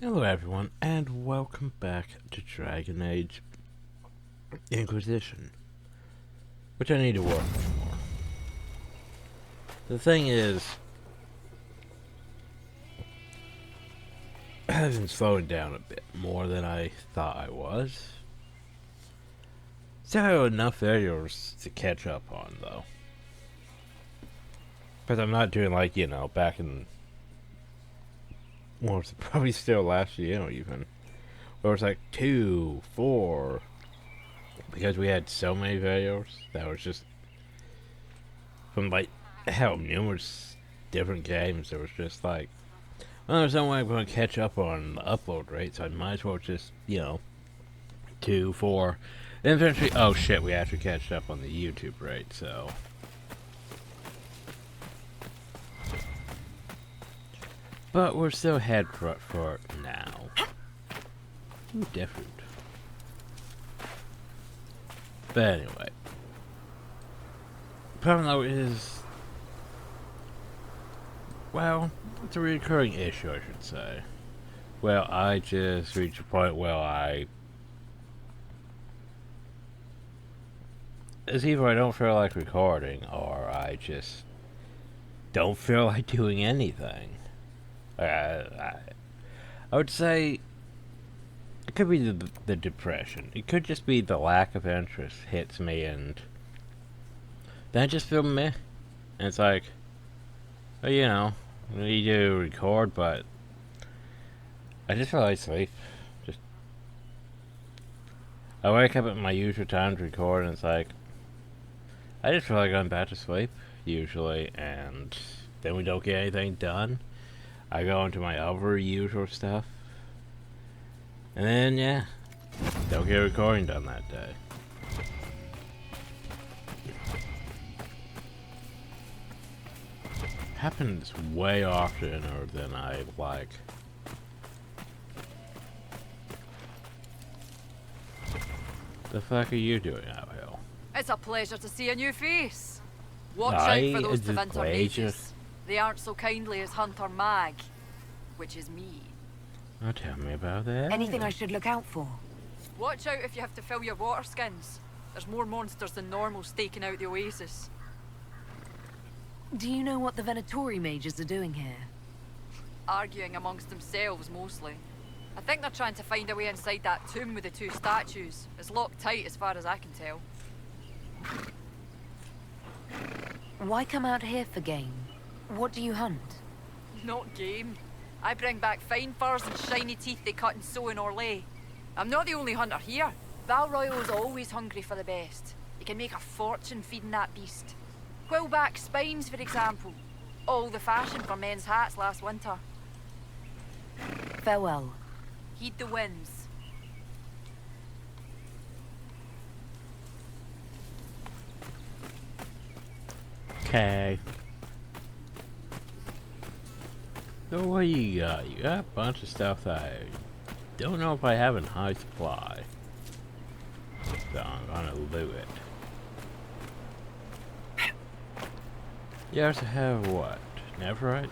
Hello everyone, and welcome back to Dragon Age Inquisition, which I need to work on more. The thing is, I've been slowing down a bit more than I thought I was. Still have enough videos to catch up on, though. But I'm not doing like, back in, well, it's probably still last year even, where it was like 2, 4, because we had so many videos that was just from like numerous different games. There was just like, well, there's no way I'm going to catch up on the upload rate, so I might as well just 2, 4, and eventually, oh shit, we actually catched up on the YouTube rate. So but we're still head for it now. Ooh, different. But anyway, problem though is, well, it's a recurring issue, I should say. Well, I just reached a point where it's either I don't feel like recording, or I just don't feel like doing anything. I would say it could be the depression. It could just be the lack of interest hits me, and then I just feel meh. And it's like, well, we need to record, but I just feel like sleep. I wake up at my usual time to record, and it's like, I just feel like I'm back to sleep, usually, and then we don't get anything done. I go into my other usual stuff, and then, yeah, don't get recording done that day. Happens way oftener than I like. The fuck are you doing out here? It's a pleasure to see a new face. Watch out for those Tevinter mages. They aren't so kindly as Hunter Mag, which is me. Oh, tell me about that. Anything I should look out for? Watch out if you have to fill your water skins. There's more monsters than normal staking out the oasis. Do you know what the Venatori mages are doing here? Arguing amongst themselves, mostly. I think they're trying to find a way inside that tomb with the 2 statues. It's locked tight as far as I can tell. Why come out here for game? What do you hunt? Not game. I bring back fine furs and shiny teeth they cut and sew in Orlais. I'm not the only hunter here. Val Royal's always hungry for the best. You can make a fortune feeding that beast. Quillback spines, for example. All the fashion for men's hats last winter. Farewell. Heed the winds. Okay. So what you got? You got a bunch of stuff that I don't know if I have in high supply. So I'm gonna loot it. You also have what? Neverite?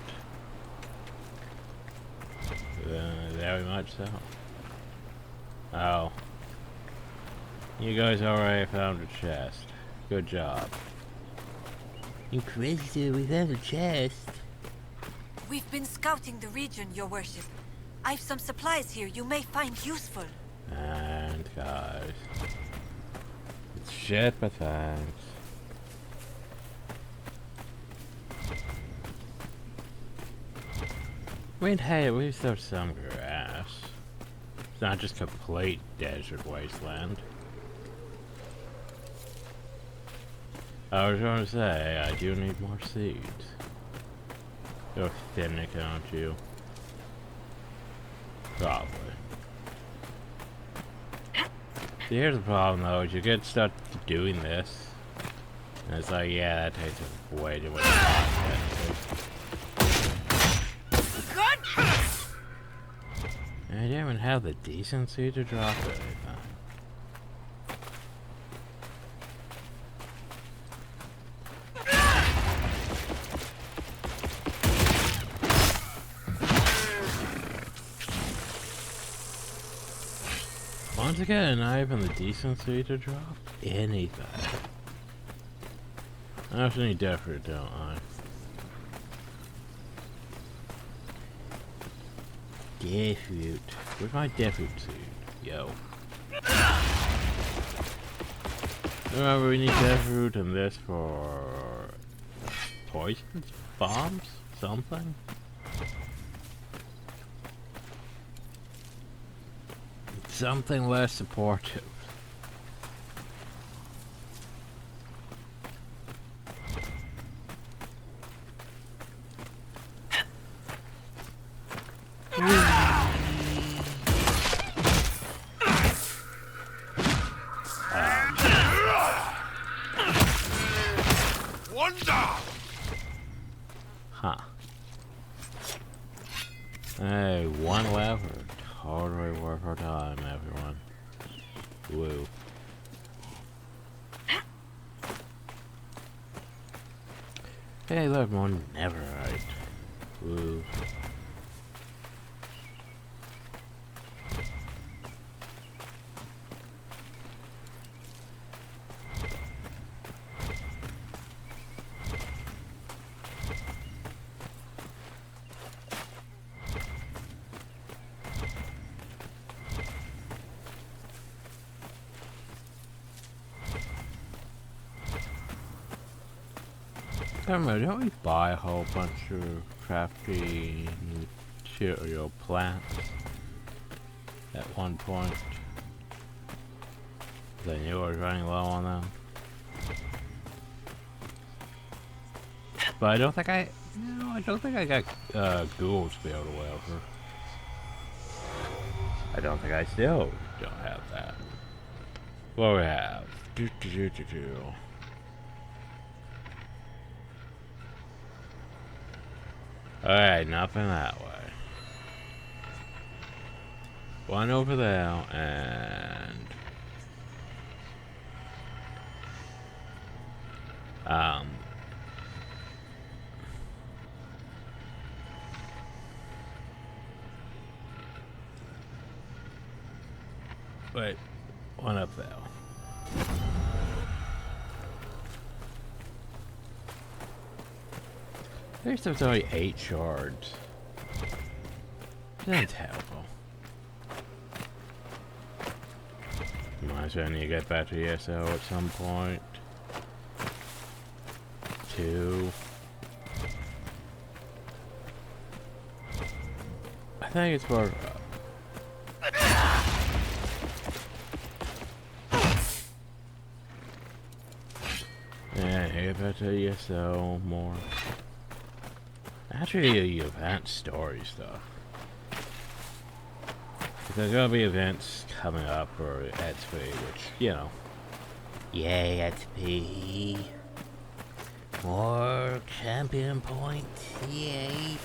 Very much so. Oh. You guys already found a chest. Good job. Inquisitor, we found a chest. We've been scouting the region, your worship. I've some supplies here you may find useful. And guys. It's shit, but thanks. I mean, hey, at least there's some grass. It's not just complete desert wasteland. I was going to say, I do need more seeds. You're thinnic, aren't you? Probably. See, here's the problem though, is you get stuck doing this, and it's like, yeah, that takes way too much time. I didn't even have the decency to drop anything. Once again, I have the decency to drop anything. I also need Deathroot, don't I? Deathroot. Where's my Deathroot suit? Yo. Remember, we need Deathroot and this for poisons? Bombs? Something? Something less supportive. Huh. Hey, one lever. Totally worth our time, everyone. Woo. Hey, look, one never right. Woo. Don't we buy a whole bunch of crafty material plants at one point? They knew I was running low on them. But I don't think I got ghouls to be able to wear. I don't think I still don't have that. What do we have? Alright, nothing that way. One over there, and... Wait, one up there. There's only 8 shards. That's helpful. Might as well need to get back to ESO at some point. 2. I think it's for... yeah, get back to ESO more. Actually, event story stuff. There's gonna be events coming up for XP, which, you know. Yay, XP. More champion points, yay.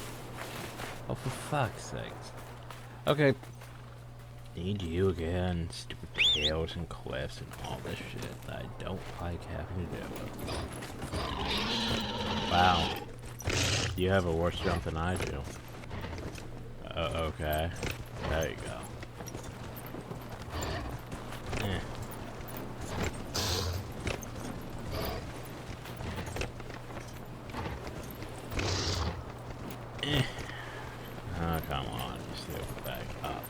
Oh, for fuck's sakes. Okay. Need you again. Stupid tails and cliffs and all this shit that I don't like having to do. Wow. You have a worse jump than I do. Okay. There you go. Eh. Eh. Oh, come on. Just go back up.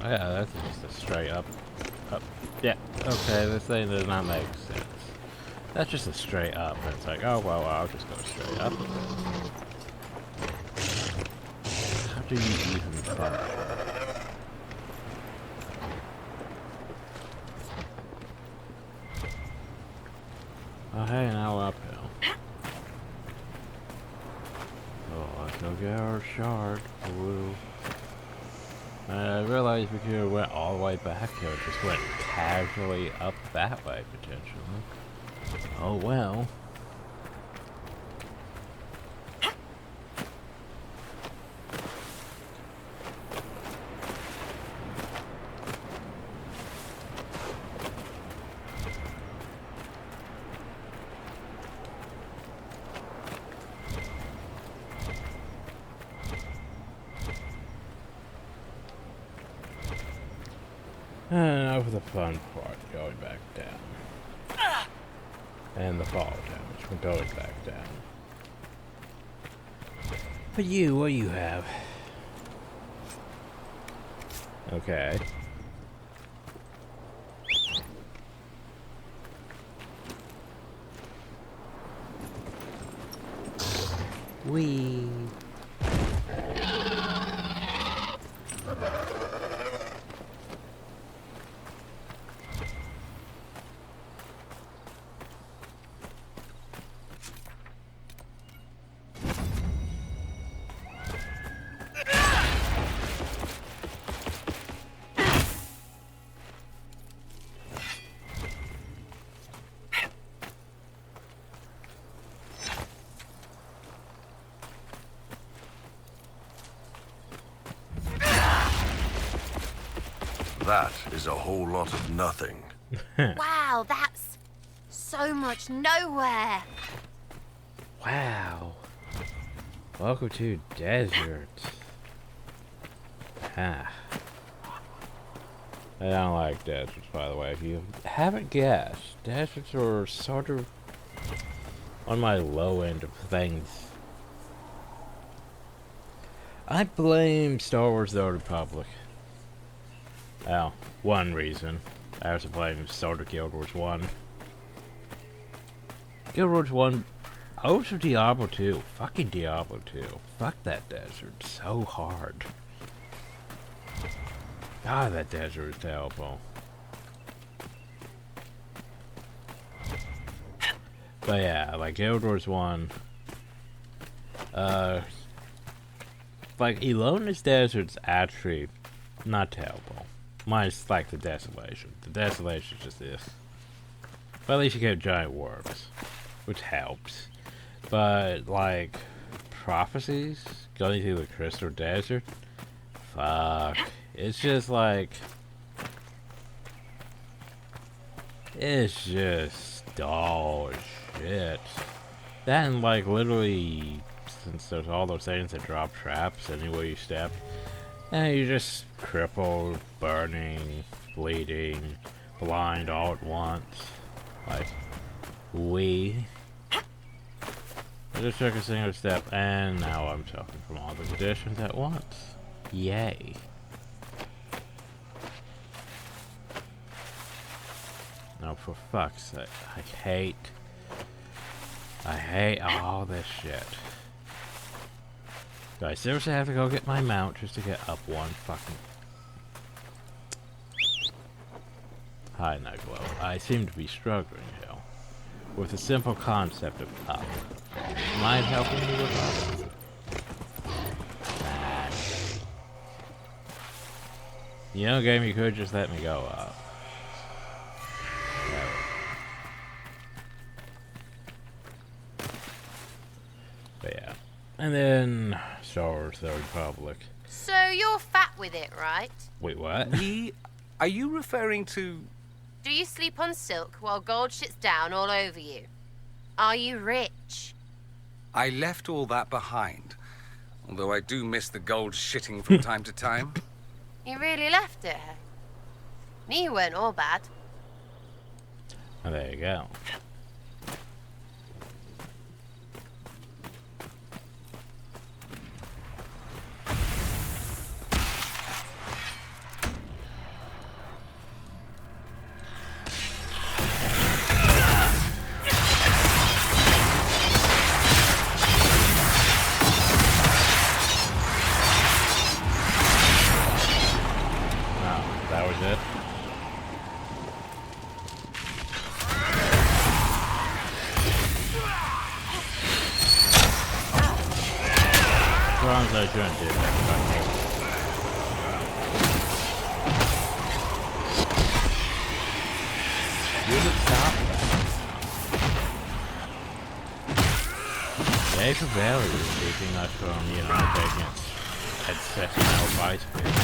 Oh yeah, that's just a straight up. Yeah, okay, this thing does not make sense. That's just a straight up. It's like, oh, well, I'll just go straight up. How do you even try? Oh, hey, now we're uphill. Oh, let's go get our shard. Woo. I realized we could have went all the way back here, just went casually up that way, potentially. Oh well. for the fun part, going back down. And the fall damage from going back down. But you, what do you have? Okay. Wee. That is a whole lot of nothing. Wow, that's so much nowhere. Wow. Welcome to desert. Ah. I don't like deserts, by the way. If you haven't guessed, deserts are sort of on my low end of things. I blame Star Wars The Old Republic. Well, one reason. I also blame Star Guild Wars 1. Guild Wars 1. Also Diablo 2. Fucking Diablo 2. Fuck that desert. So hard. God, that desert is terrible. But yeah, like Guild Wars 1. Like Elona's desert's actually not terrible. Mine's like the Desolation. The Desolation is just this. But at least you get giant worms, which helps. But like Prophecies, going through the Crystal Desert, fuck. It's just like, it's just dull as shit. That and like literally, since there's all those things that drop traps anywhere you step, and you're just crippled, burning, bleeding, blind all at once. Like, I just took a single step, and now I'm suffering from all the conditions at once. Yay. No, for fuck's sake. I hate all this shit. Do I seriously have to go get my mount just to get up one fucking... Hi, Nightglow. I seem to be struggling here with the simple concept of up. Mind helping me with up? Nah. You know, game, you could just let me go up. But yeah. And then Star Wars The Republic. So you're fat with it, right? Wait, what? Are you referring to... Do you sleep on silk while gold shits down all over you? Are you rich? I left all that behind. Although I do miss the gold shitting from time to time. You really left it? Me, you weren't all bad. Oh, there you go. I shouldn't do that. You would stop that. Yay for Veilguard keeping us from, you know, taking its exceptional vice grip.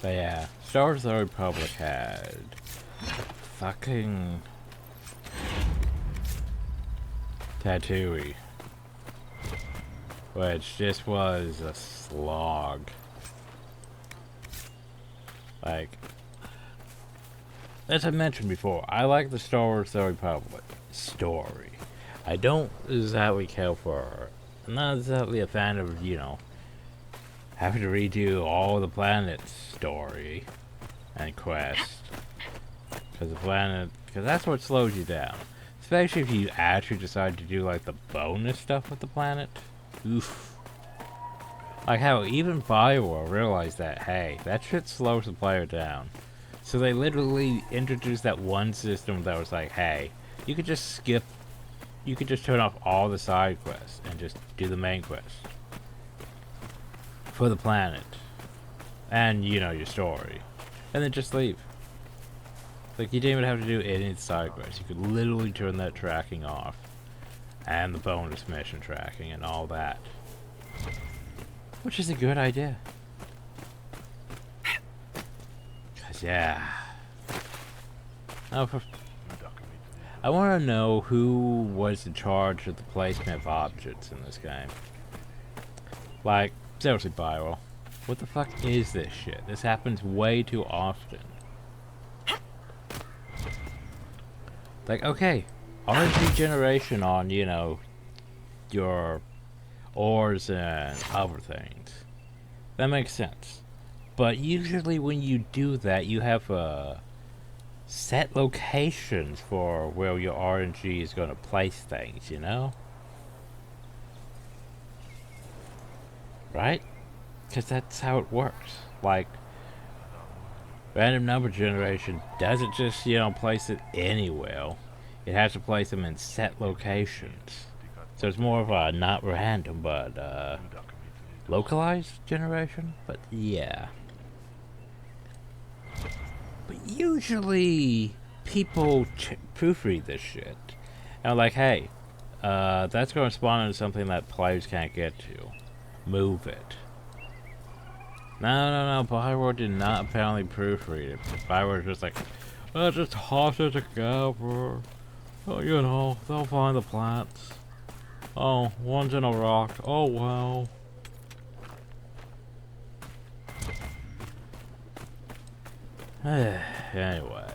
But yeah, Star Wars The Republic had fucking Tattooey. Which just was a slog. Like, as I mentioned before, I like the Star Wars The Republic story. I don't exactly care for, I'm not exactly a fan of, you know, having to redo all the planet's story and quest. Because that's what slows you down. Especially if you actually decide to do like the bonus stuff with the planet. Oof. Like how even Bioware realized that, hey, that shit slows the player down. So they literally introduced that one system that was like, hey, you could just skip, you could just turn off all the side quests and just do the main quest for the planet. And, you know, your story. And then just leave. Like, you didn't even have to do any of the side quests. You could literally turn that tracking off. And the bonus mission tracking and all that. Which is a good idea. Cause yeah. I want to know who was in charge of the placement of objects in this game. Like, seriously, Bioware. What the fuck is this shit? This happens way too often. Like, okay, RNG generation on, you know, your ores and other things. That makes sense. But usually when you do that, you have set locations for where your RNG is going to place things, you know? Right? Because that's how it works. Like, random number generation doesn't just, you know, place it anywhere. It has to place them in set locations. So it's more of a not random, but localized generation? But yeah. But usually people proofread this shit. And like, hey, that's going to spawn into something that players can't get to. Move it. No, Bioware did not apparently proofread it. Bioware was just like, let's just toss it together. Oh, you know, they'll find the plants. Oh, one's in a rock. Oh, well. Anyway.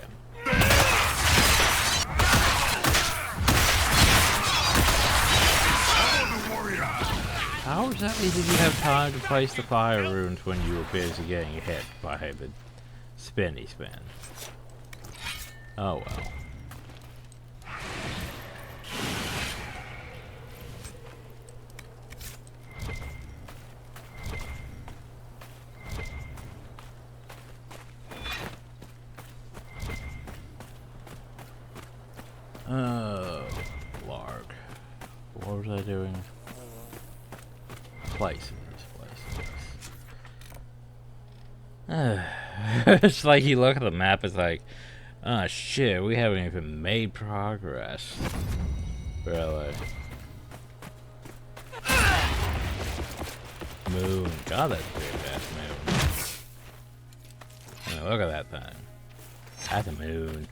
How exactly did you have time to place the fire runes when you were busy getting hit by the spinny spin? Oh well. Larg. What was I doing? Places. It's like you look at the map, it's like, oh shit, we haven't even made progress. Really. Moon. God, that's a big ass moon. I mean, look at that thing. That's a moon.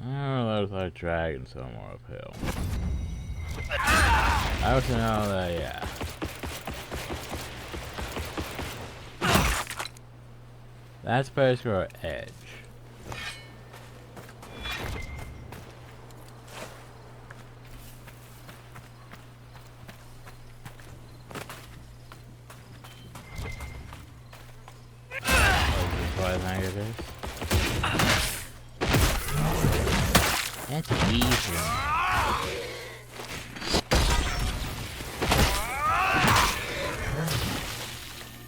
Oh, looks like dragon somewhere uphill. I also know that, yeah. That's basically our edge. Oh, this is what I think it is. That's easy.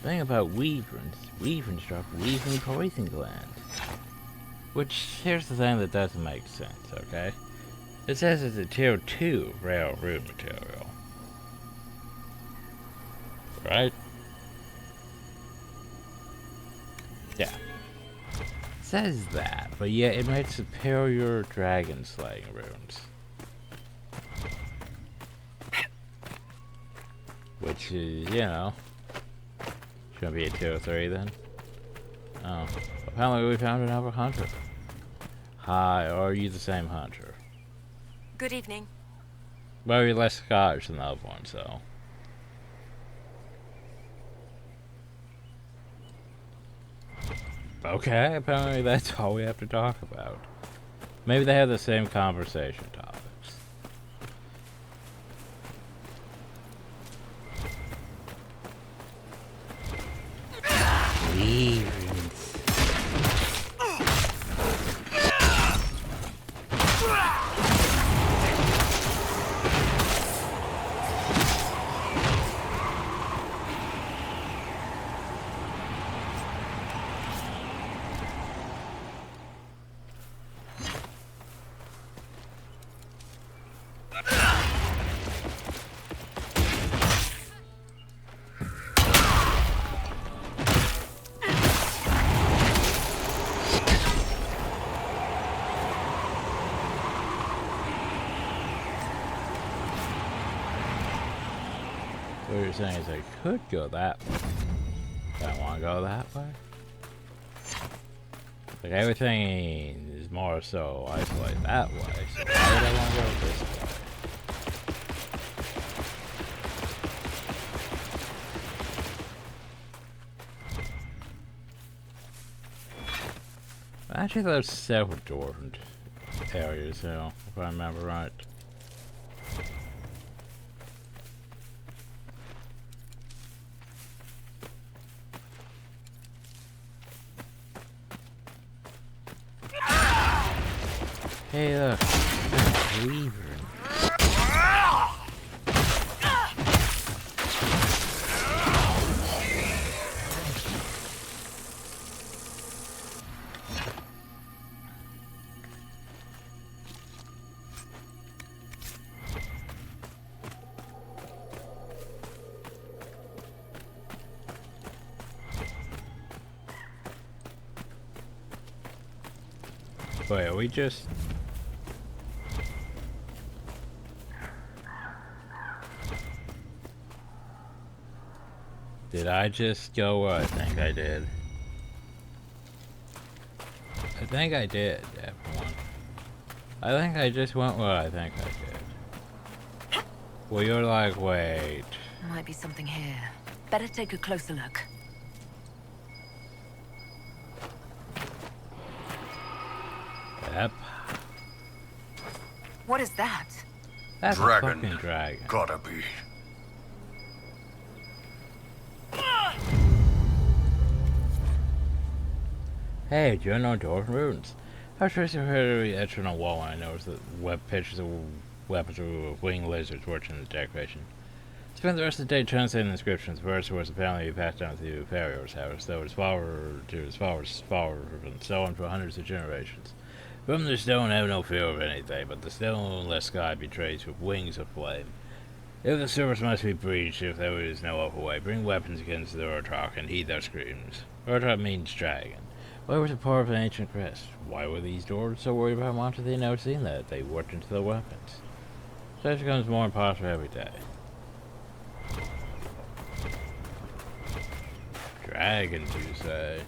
Thing about Weaverns drop Weaving poison glands. Which, here's the thing that doesn't make sense, okay? It says it's a tier 2 rare rune material. Right? Yeah. Says that, but yeah, it makes superior dragon slaying runes. Which is, you know, Should be a 2 or 3 then. Oh. Apparently we found another hunter. Hi, are you the same hunter? Good evening. Well, you're less Scottish than the other one, so. Okay, apparently that's all we have to talk about. Maybe they have the same conversation topics. Leave. What you're saying is I could go that way. I don't want to go that way. Like everything is more so isolated that way, so why would I want to go this way? Actually, there's several different areas, you know, if I remember right. Hey, look. There's a weaver. Wait, are we just... Did I just go where I think I did? I think I did, everyone. I think I just went where I think I did. Well, you're like, wait. Might be something here. Better take a closer look. Yep. What is that? That's Dragon. a fucking dragon. Gotta be. Hey, do you know Dwarven runes? I was tracing her etched on a wall when I noticed that web pictures of weapons with winged lizards working in the decoration. Spent the rest of the day translating the inscriptions. First was apparently passed down to Farrier's house, though his father to his father's father, and so on for hundreds of generations. From the stone, I have no fear of anything, but the stoneless sky betrays with wings of flame. If the service must be breached, if there is no other way, bring weapons against the Urtok and heed their screams. Urtok means dragon. Why was it part of an ancient crest? Why were these dwarves so worried about monsters they never seen that they worked into their weapons? Such becomes more impossible every day. Dragons, you say?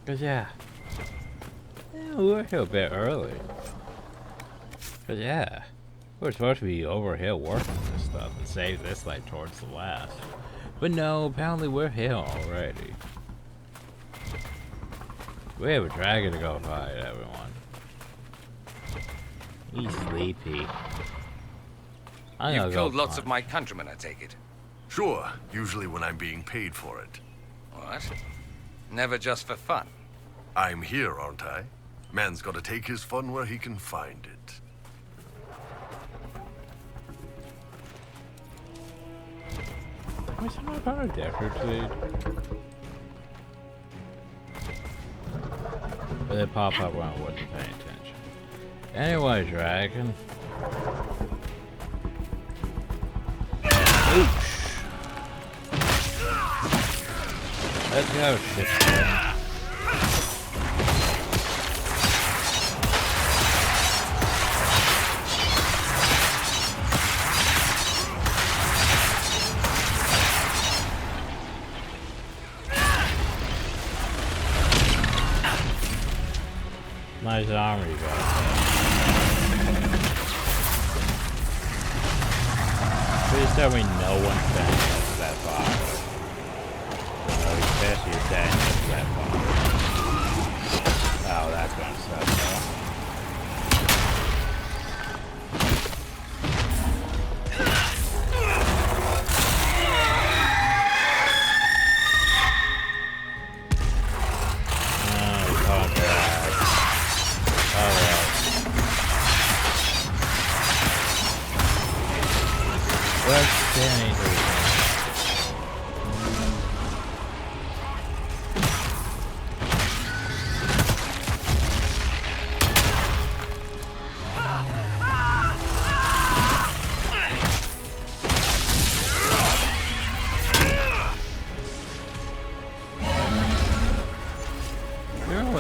'Cause yeah, we were here a bit early. 'Cause yeah, we're supposed to be over here working this stuff and save this like towards the last. But no, apparently we're here already. We have a dragon to go fight, everyone. He's sleepy. You've killed lots of my countrymen, I take it. Sure, usually when I'm being paid for it. What? Never just for fun? I'm here, aren't I? Man's gotta take his fun where he can find it. Was it not on a desert seed? But they pop up when I wasn't paying attention. Anyway, dragon. Oosh. Let's go, shit. nice armor you got. Please tell me no one's standing up to that far. No, especially you're standing up to that far. Oh, that's gonna suck though.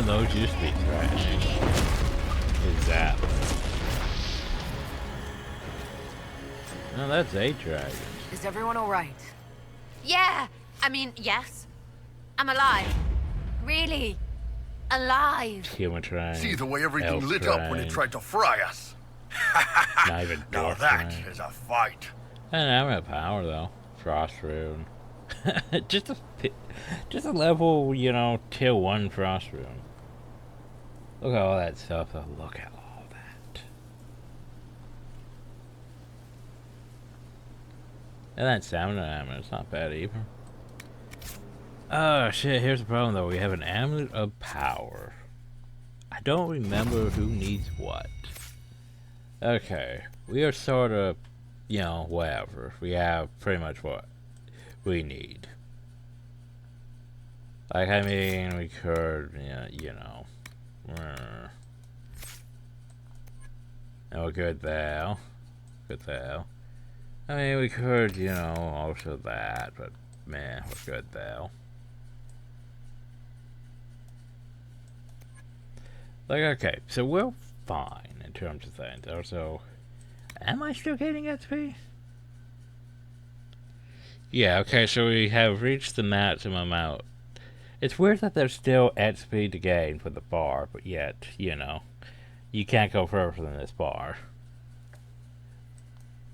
Those used to be threatening. Is that? No, that's 8 dragons. Is everyone alright? Yeah, I mean, yes. I'm alive. Really. Alive. Human train. See the way everything elf lit train. up when it tried to fry us. Not even Now dwarf that train. is a fight. And I'm at power though. Frost rune. just a level, you know, tier 1 frost rune. Look at all that stuff though. Look at all that. And that stamina amulet, it's not bad either. Oh shit, here's the problem though. We have an amulet of power. I don't remember who needs what. Okay, we are sort of, you know, whatever. We have pretty much what we need. Like, I mean, we could, you know. And we're good there. Good there. I mean, we could, you know, also that, but man, we're good there. Like, okay, so we're fine in terms of things. Also, am I still getting XP? Yeah, okay, so we have reached the maximum amount. It's weird that there's still XP to gain for the bar, but yet, you know, you can't go further than this bar.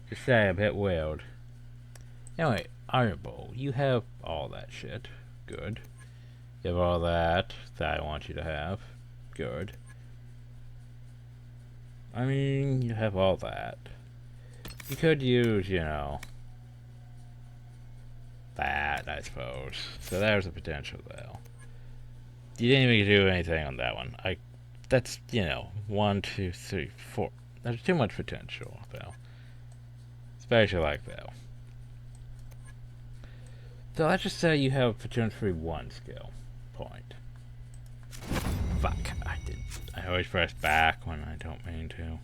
Just say a bit weird. Anyway, Iron Bowl, you have all that shit. Good. You have all that I want you to have. Good. I mean, you have all that. You could use, you know, that, I suppose. So there's a potential though. You didn't even do anything on that one. That's, you know, 1, 2, 3, 4. There's too much potential though. Especially like that. So let's just say you have potentially 1 skill point. Fuck, I always press back when I don't mean to.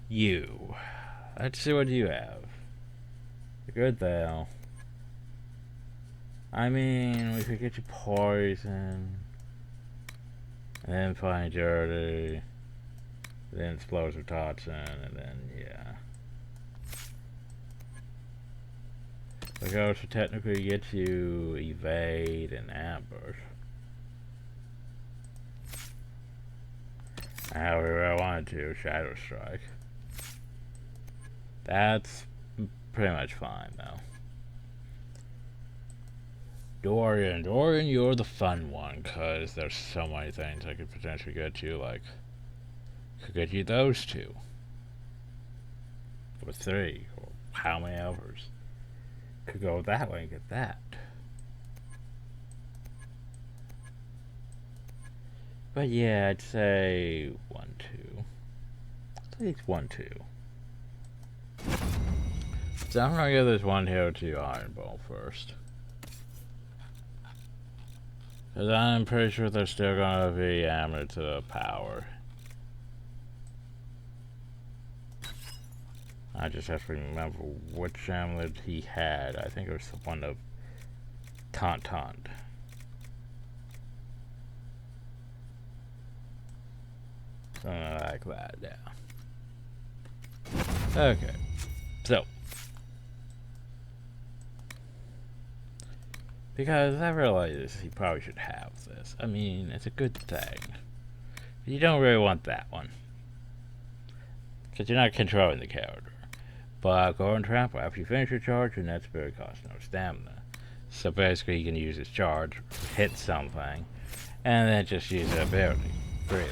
You. Let's see what you have. You're good though. I mean, we could get you poison, and then fine dirty, then explosive toxin, and then yeah. We could also technically get you evade and ambush. However, I wanted to shadow strike. That's pretty much fine though. Dorian, you're the fun one, cause there's so many things I could potentially get you. Like, could get you those 2, or 3, or how many others. Could go that way and get that. But yeah, I'd say 1, 2. At least 1, 2. So I'm gonna give this 1 hero to Iron Ball first. Because I'm pretty sure there's still gonna be amulets of power. I just have to remember which amulet he had. I think it was the one of Taunt. Something like that, yeah. Okay, so. Because I realize he probably should have this. I mean, it's a good thing. You don't really want that one. Because you're not controlling the character. But Golden Trample, after you finish your charge, your net spirit costs no stamina. So basically you can use its charge, hit something, and then just use the ability freely.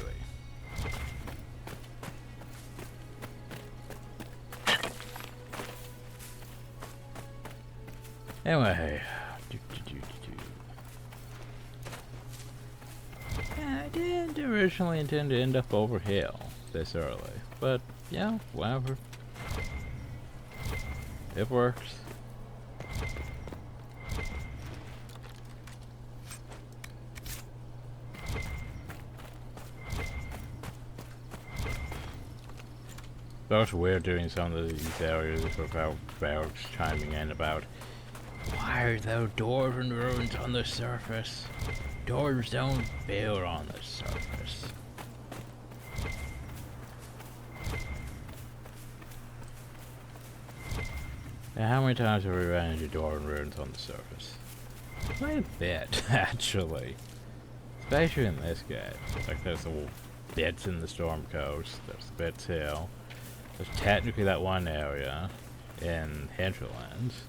Anyway, I didn't originally intend to end up over hill this early, but yeah, whatever. It works. But it's weird doing some of these areas without Veilguard chiming in about why are there dwarven ruins on the surface? Dwarves don't build on the surface. Now, how many times have we ran into dwarven ruins on the surface? Quite a bit, actually. Especially in this game. Like, there's little bits in the Storm Coast, there's bits here. There's technically that one area in Hinterlands.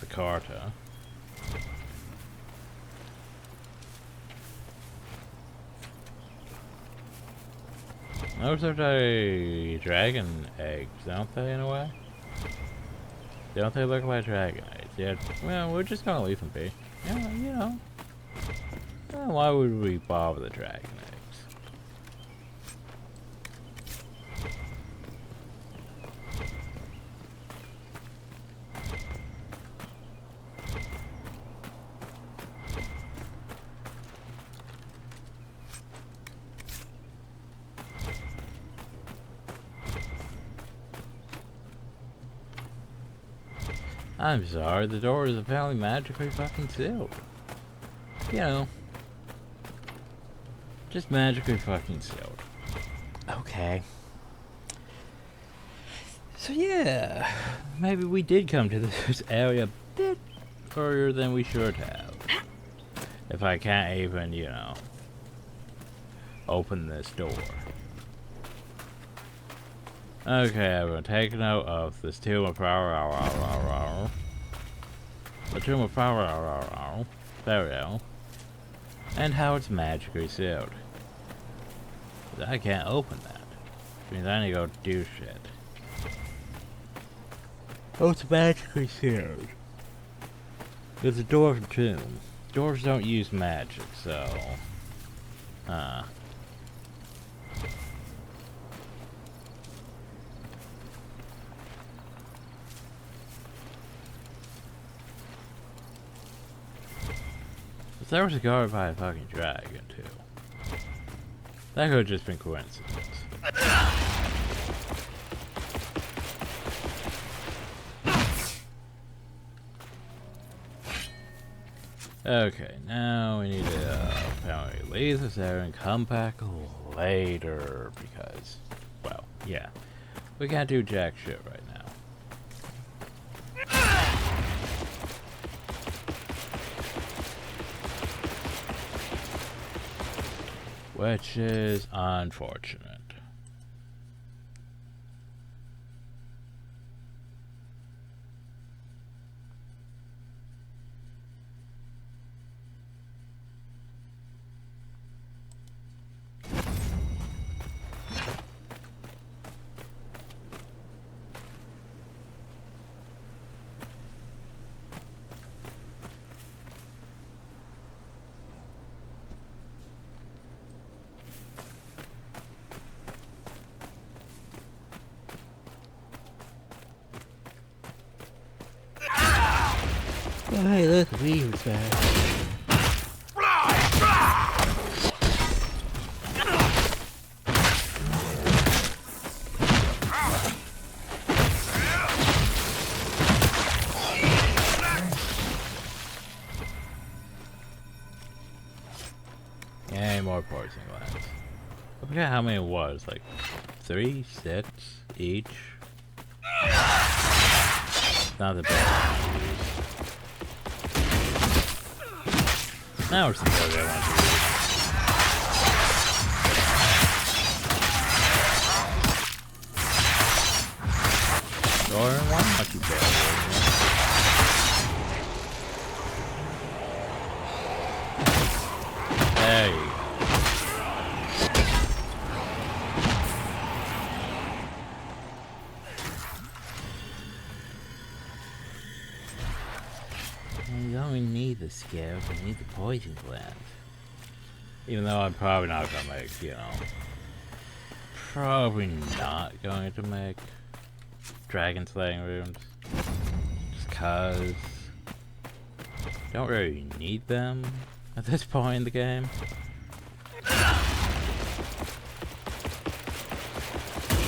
The Carta. Those are the dragon eggs, don't they, in a way? Don't they look like dragon eggs? Yeah, well, we're just gonna leave them be. Yeah, you know. Well, why would we bother the dragon eggs? I'm sorry, the door is apparently magically fucking sealed. You know. Just magically fucking sealed. Okay. So yeah, maybe we did come to this area a bit further than we should have. If I can't even, you know, open this door. Okay, everyone, take note of this Tomb of Power. The Tomb of Power. There we go. And how it's magically sealed. I can't open that. Which means I need to go do shit. Oh, it's magically sealed. It's a dwarven tomb. Dwarves don't use magic, so... There was a guard by a fucking dragon, too. That could have just been coincidence. Okay, now we need to apparently leave this area and come back later because, well, yeah. We can't do jack shit right now. Which is unfortunate. Oh, hey, look, we was back. Yeah, more poison glass. I forgot how many it was, like 3, 6 each. Not the best. Now it's the more I want to use. Or why not you There you go. You don't even need the scales, you need the poison glands. Even though I'm probably not gonna make, you know, probably not going to make dragon slaying runes. Just cause don't really need them at this point in the game.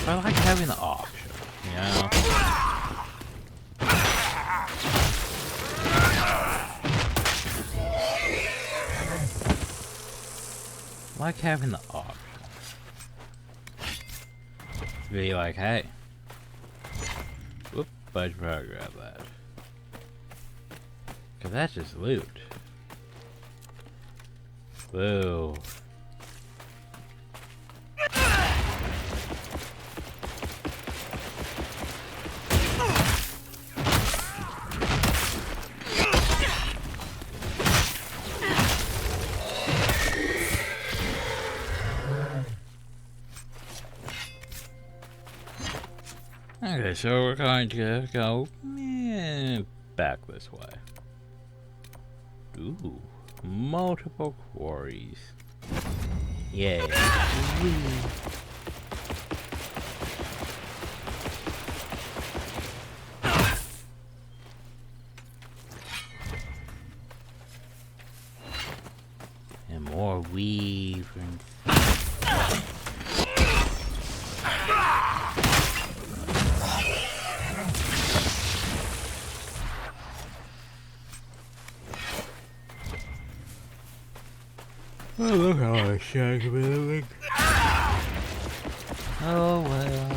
I like having the option, you know? I like having the option. To be like, hey. Whoop, I should probably grab that. Cause that's just loot. Whoa. Okay, so we're going to go back this way. Ooh, multiple quarries. Yay. Whee. And more weave and oh, look how I shag with it. Oh well.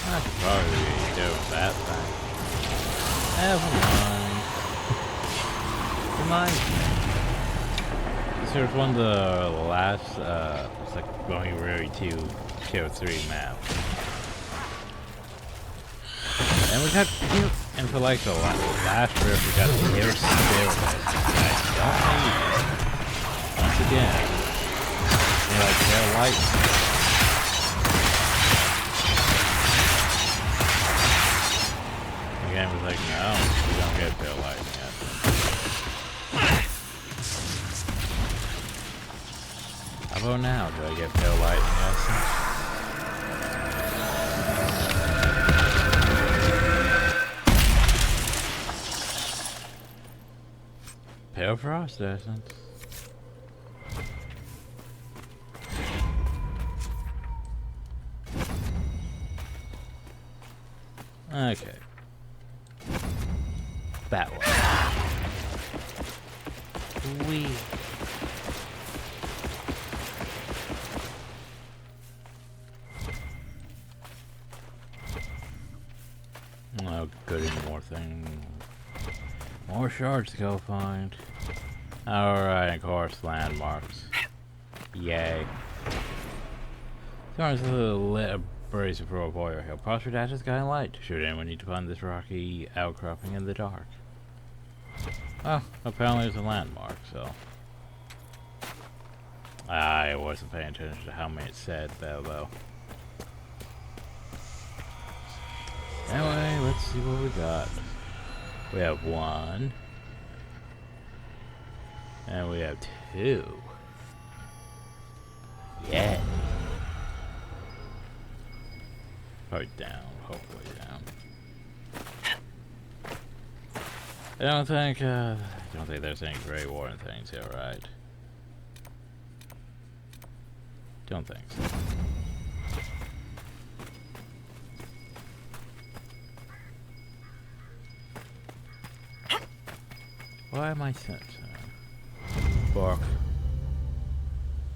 I could probably do that thing. Never mind. This was one of the last, it's like going really to tier 3 map. And we got, and for like the last rift we got the tier 6 I don't need. Once again, they like tier light. The game was like, no, we don't get tier light yet. How about now? Do I get pale light in essence? Pale frost essence. Okay. That one. Wee. Oh, goody, more things. More shards to go find. Alright, of course, landmarks. Yay. Turns to the lit brace for a boy hill. Prosper dashes sky and light. Shoot in, we need to find this rocky outcropping in the dark. Oh, apparently there's a landmark, so. I wasn't paying attention to how many it said there, though. Anyway, let's see what we got. We have 1. And we have 2. Yeah. Probably down, hopefully down. I don't think there's any Grey Warden things here, right? Don't think so. Why am I sensing? Fuck.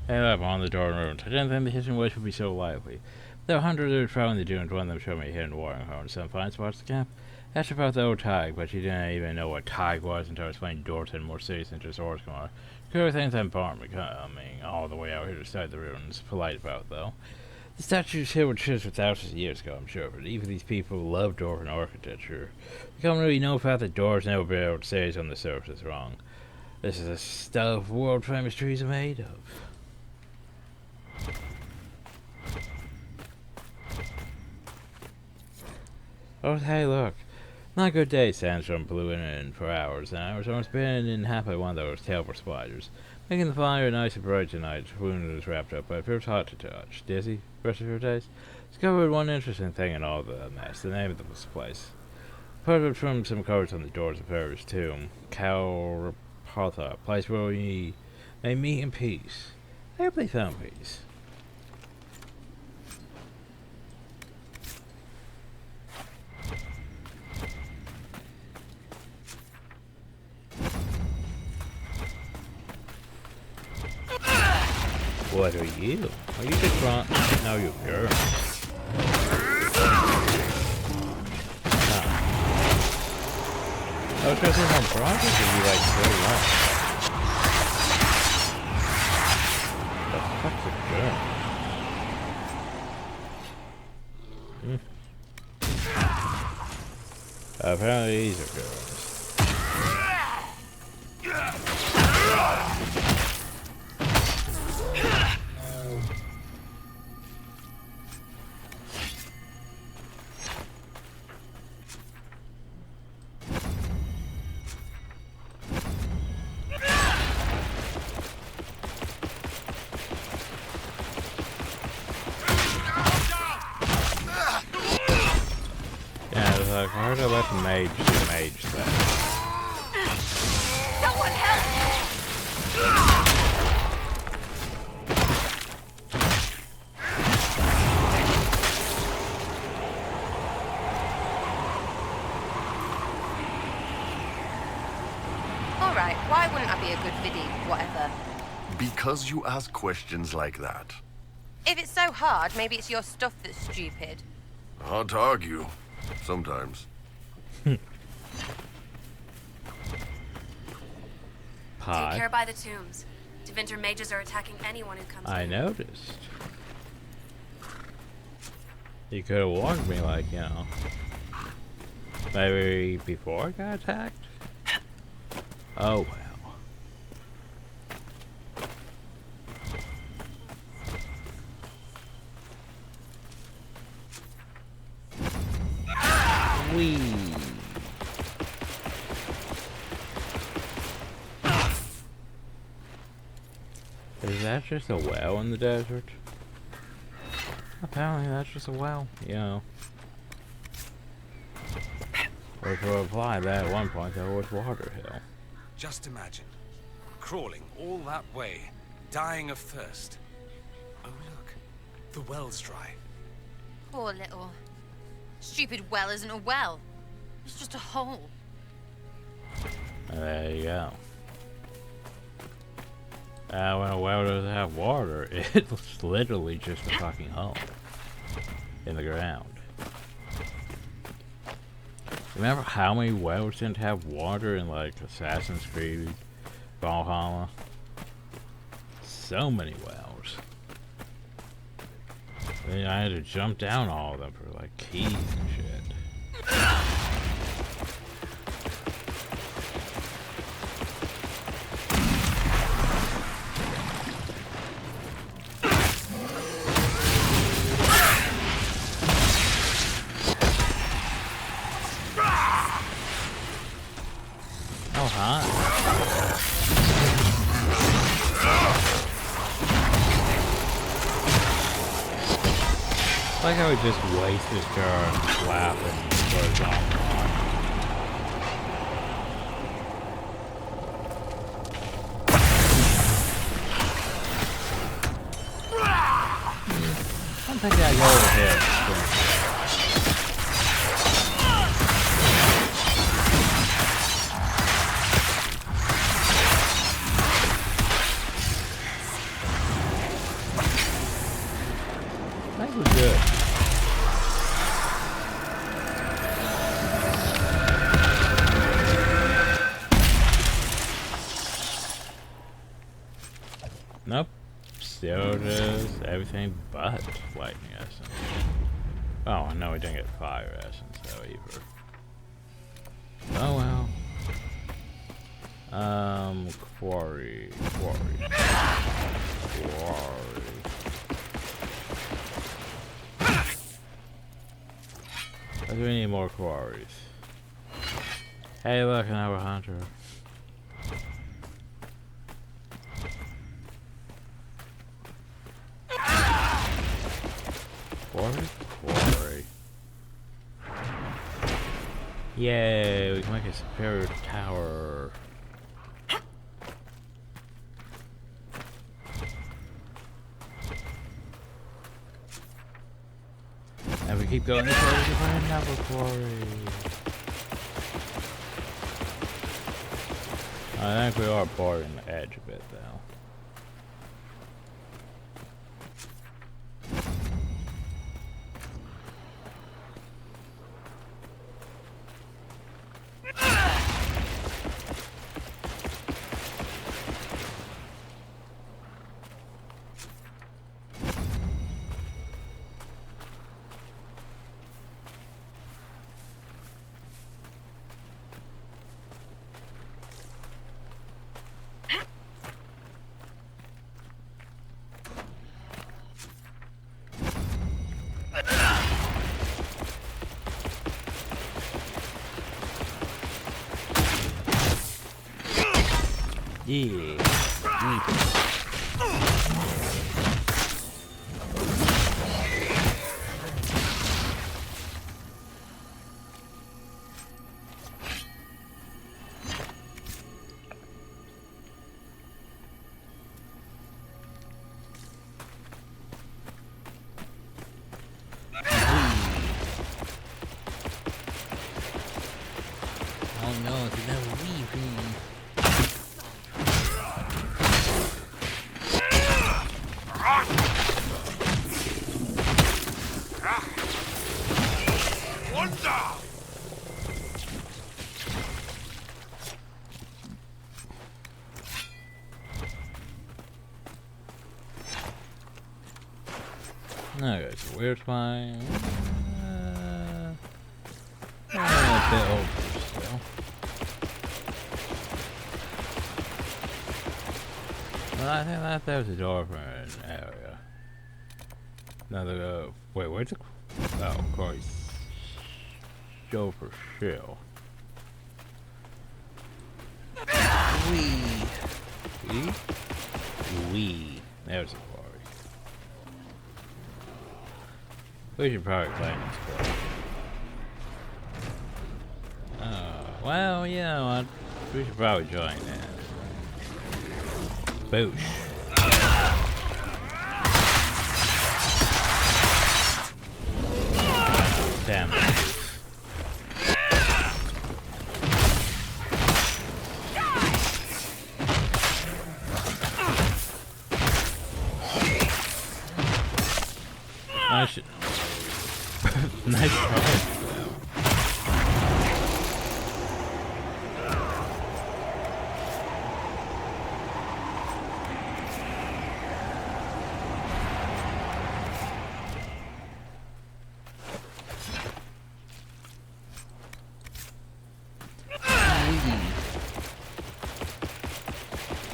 Hey up on the door rooms. I didn't think the hissing waste would be so lively. There were hundreds of patrolling the dunes. One of them showed me a hidden watering hole in some fine spots of the camp. Asked about the old Tig, but she didn't even know what Tig was until I explained Dorton more serious than just Orskmar. Cool things I'm farming, coming all the way out here to study the ruins. Polite about, though. The statues here were chiseled for thousands of years ago, I'm sure, but even these people love Dwarven architecture. We come to really know fact that dwarves never built cities on the surface is wrong. This is the stuff world famous trees are made of. Oh, hey, look. Not a good day. Sandstorm blew in for hours and hours. Almost been in half by one of those terrible spiders. Making the fire nice and bright tonight. Wound was wrapped up, but it feels hot to touch. Dizzy? Rest of your days? Discovered one interesting thing in all the mess. The name of this place. Part of it from some cards on the doors of Pharaoh's tomb. Kalpatha. Place where we may meet in peace. I hope they found peace. What are you? Are you just wrong? No, you girl. I was gonna say how broad is you like so long. The fuck's a girl? Apparently these are girls. Where did I let the mage do mage then? Someone help! Alright, why wouldn't I be a good viddy, whatever? Because you ask questions like that. If it's so hard, maybe it's your stuff that's stupid. Hard to argue. Sometimes. Pie. Take care by the tombs. Devinter mages are attacking anyone who comes I in. noticed. You could have warned me, like, you know. Maybe before I got attacked? Oh, well. Whee! Is that just a well in the desert? Apparently that's just a well, you know. Which will apply that at one point there was Water Hill. Just imagine, crawling all that way, dying of thirst. Oh look, the well's dry. Poor little... stupid well isn't a well. It's just a hole. There you go. When a well doesn't have water, it's literally just a fucking hole in the ground. Remember how many wells didn't have water in, like, Assassin's Creed, Valhalla? So many wells. I mean, I had to jump down all of them for, like, keys and shit. Oh, hot. Like I would just waste this turn laughing for his own I don't think I go over here. That was good. still does everything but lightning essence. Oh, I know we didn't get fire essence though either. Oh well. Quarry. Do we need more quarries? Hey, look, another hunter. Quarry. Yay, we can make a superior tower. And we keep going this way, we can find another quarry. I think we are boarding the edge a bit though. Yeah. Oh no, it's another weaving. Okay, so weird spine. A bit over still. Well, I think that there's a door for an area. Another, wait, where's the, oh, of course. Show for shill. Wee. There's a quarry. We should probably play this quarry. Well, you know what? We should probably join that. Boosh. Damn it. Nice. Nice try.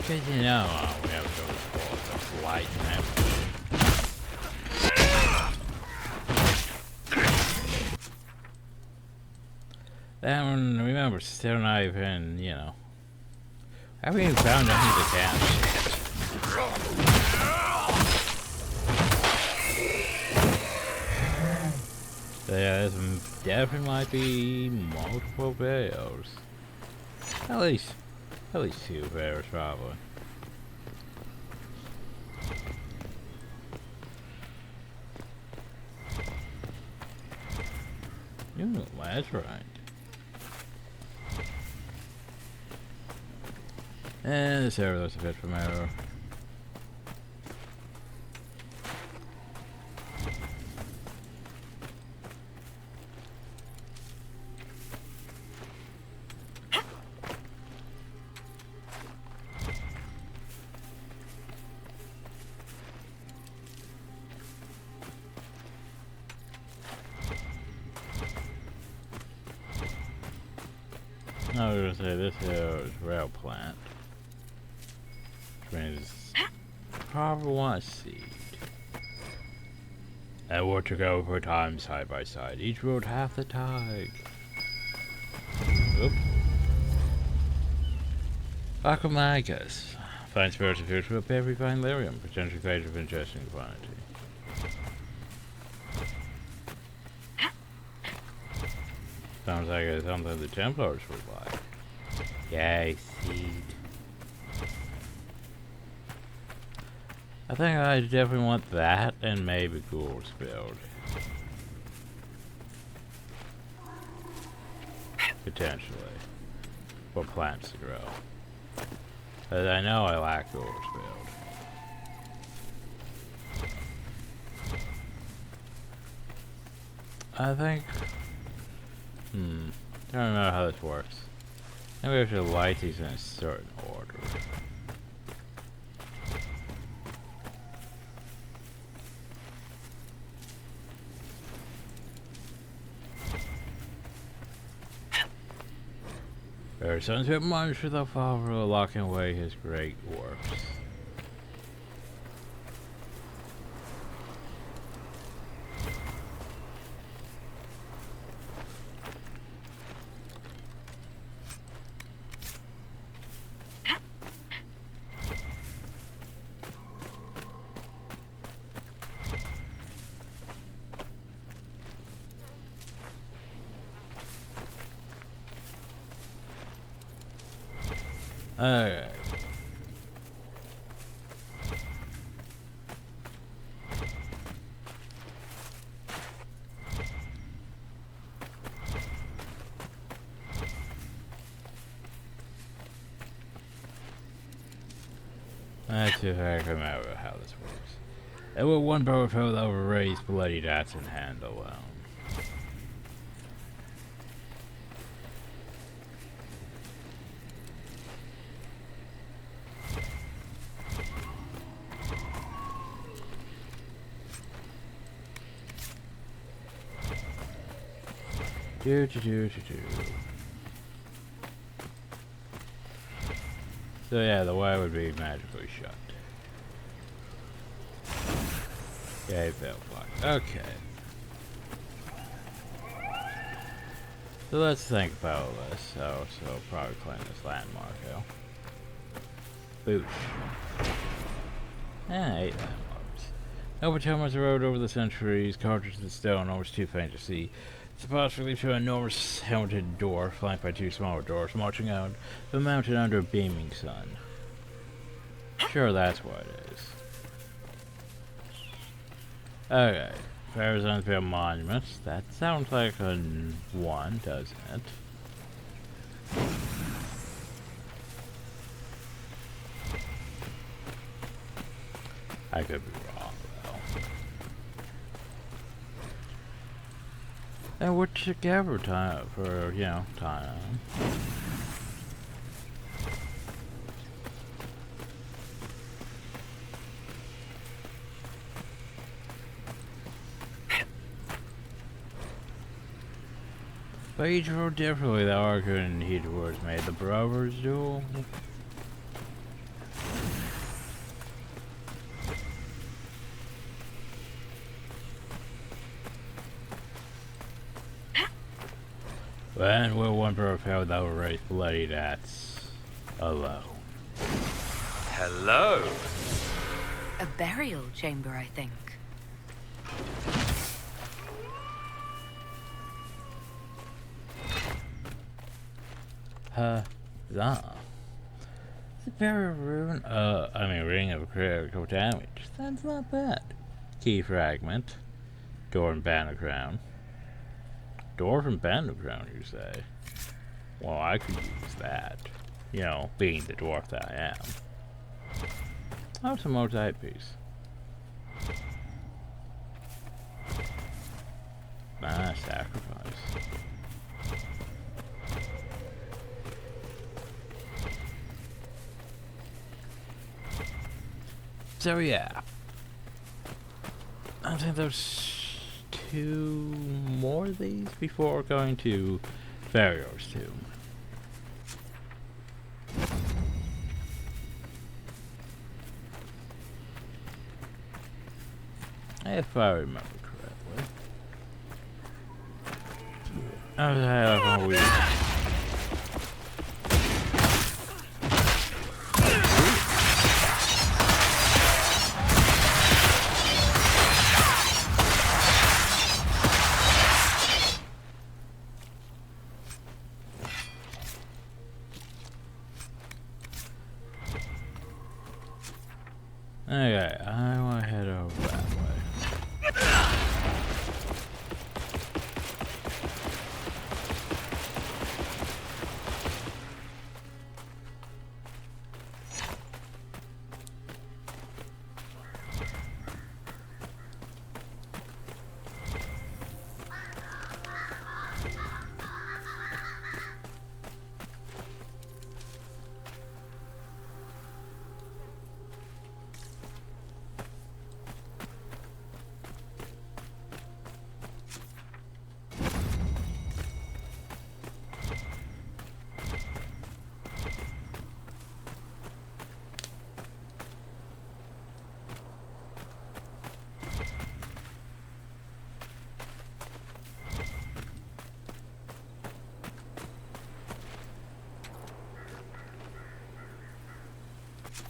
Because you know, we have to go for the light and everything. Then remember, still not even, you know. I haven't even found any of the camps. So yeah, this definitely might be multiple videos. At least 2 videos probably. Ooh, that's right. And this area looks a bit familiar. I was gonna say this here is rail plant. Which means probably want a seed. And we're to go for time side by side. Each road half the tide. Oop. Aquamicus. Find spirits of future will pay every fine lyrium, potentially great of interesting quantity. Sounds like it's something the Templars would like. Yay, seed. I think I definitely want that and maybe Ghoul's build. Potentially. For plants to grow. But I know I like Ghoul's build. I think... I don't know how this works. Maybe we have to light these in a certain order. Our sons have marched with the father, locking away his great works. Alright. Let's see if I can remember how this works. There were one power fell over raised bloody dots in hand alone. So yeah, the way would be magically shut. Yeah, he failed block. Okay. So let's think about this. So probably claim this landmark, yo. Boosh. And 8 landmarks. Over Thomas the road over the centuries, cartridge of stone, almost too faint to see. It's possibly to an enormous helmeted door, flanked by 2 smaller doors, marching out the mountain under a beaming sun. Sure, that's what it is. Okay. Pharaoh's Unveiled Monuments. That sounds like a 1, doesn't it? I could be wrong, though. And we're together time for, you know, time. But each were differently the argument he towards made the brothers duel. When will one brother fail that will raise bloody that's alone? Hello. A burial chamber, I think. It's a burial rune. Ring of critical damage. That's not bad. Key fragment. Dwarven banner crown. Dwarven banner crown, you say? Well, I could use that. You know, being the dwarf that I am. Oh, some more type piece. Sacrifice. So yeah, I think there's 2 more of these before going to Pharaoh's tomb. If I remember correctly. I was having a week. Okay, I want to head over that way.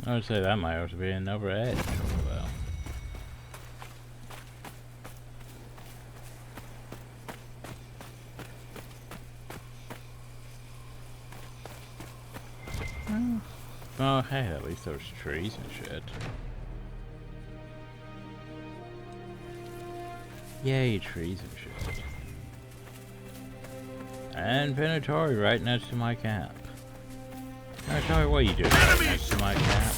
I would say that might also be another edge over there. Oh, hey, at least there's trees and shit. Yay, trees and shit. And Venatori right next to my camp. Now tell me what you do right next to my camp.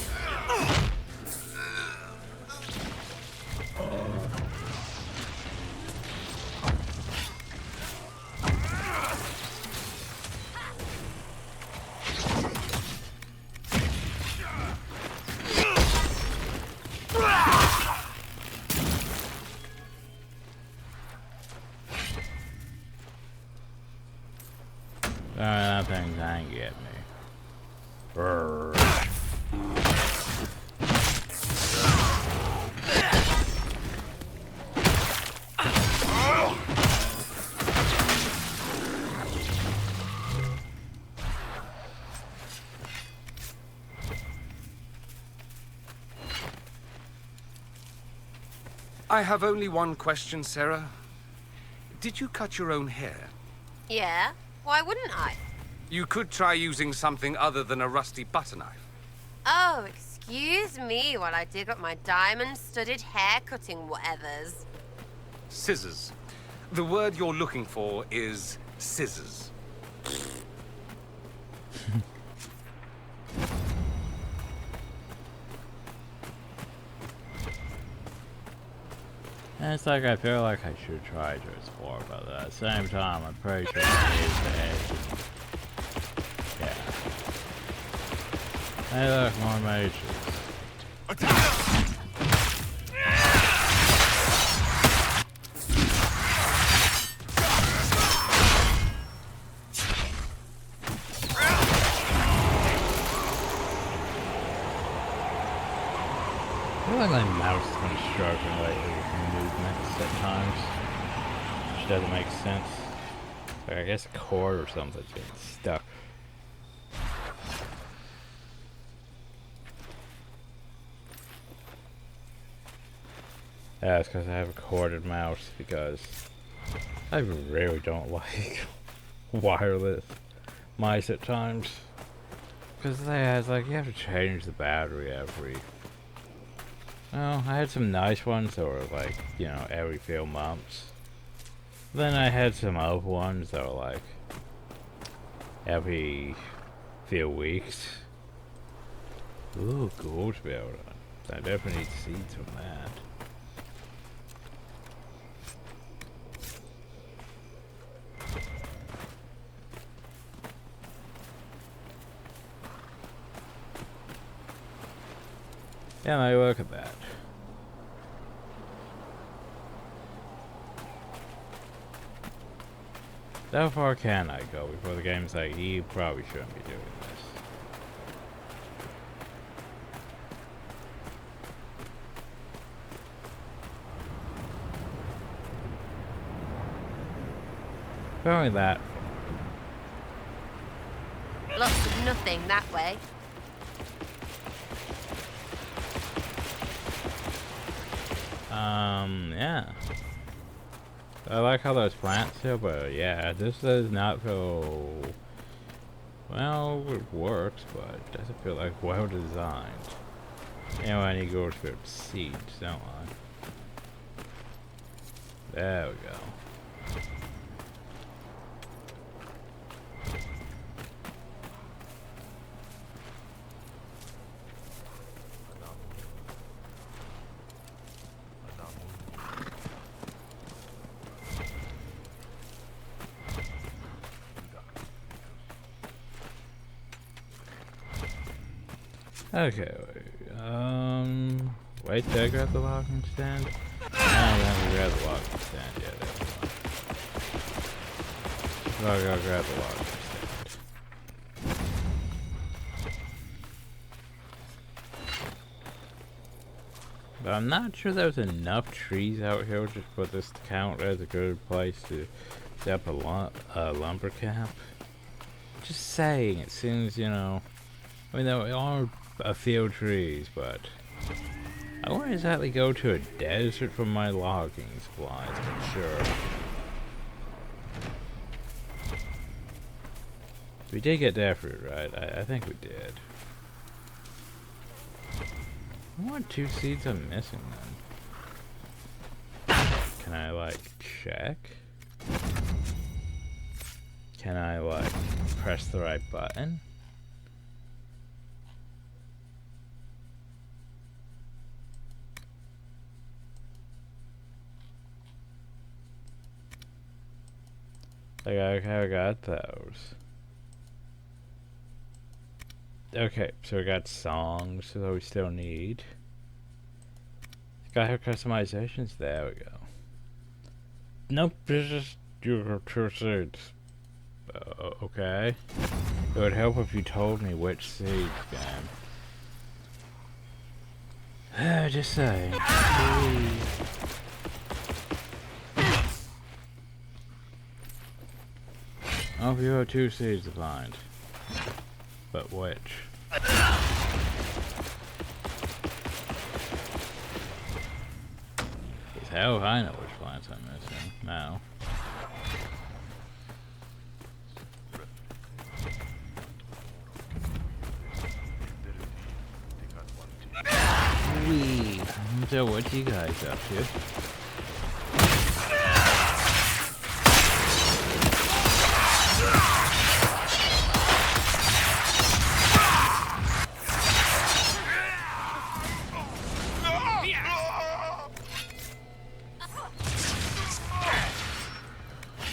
That thing's angry at me. Brrr. I have only one question, Sarah. Did you cut your own hair? Yeah? Why wouldn't I? You could try using something other than a rusty butter knife. Oh, excuse me while I dig up my diamond-studded hair-cutting whatevers. Scissors. The word you're looking for is scissors. And it's like I feel like I should try to explore, but at the same time, I'm pretty sure it is the edge. Yeah. Hey, look, more mages. I feel like my mouse has been struggling lately with movements at times, which doesn't make sense. Like, I guess a cord or something's getting stuck. Yeah, it's because I have a corded mouse, because I really don't like wireless mice at times. Because it's like you have to change the battery every... Well, I had some nice ones that were like, you know, every few months. Then I had some other ones that were like every few weeks. Ooh, gold builder. I definitely need seeds from that. Yeah, I look at that. How far can I go before the game's like, you probably shouldn't be doing this? Only that. Lots of nothing that way. Yeah. I like how those plants feel, but yeah, this does not feel... Well, it works, but it doesn't feel like well designed. Anyway, I need to go for seeds, don't I? There we go. Okay, wait, did I grab the logging stand? No, I haven't grabbed the logging stand yet. I gotta grab the logging stand. But I'm not sure there's enough trees out here just for this to count as a good place to set up a lumber camp. Just saying, it seems, you know, I mean, there are a few trees, but I wouldn't exactly go to a desert for my logging supplies, for sure. We did get that fruit, right? I think we did. What 2 seeds I'm missing then? Can I, like, check? Can I, like, press the right button? Like, I got those. Okay, so we got songs that we still need. Got her customizations. There we go. Nope, this is your 2 seeds. Okay. It would help if you told me which seeds, game. Just saying. Oh, you have 2 seeds to find. But which? Because hell, I know which plants I'm missing now. Wee. So what you guys up to?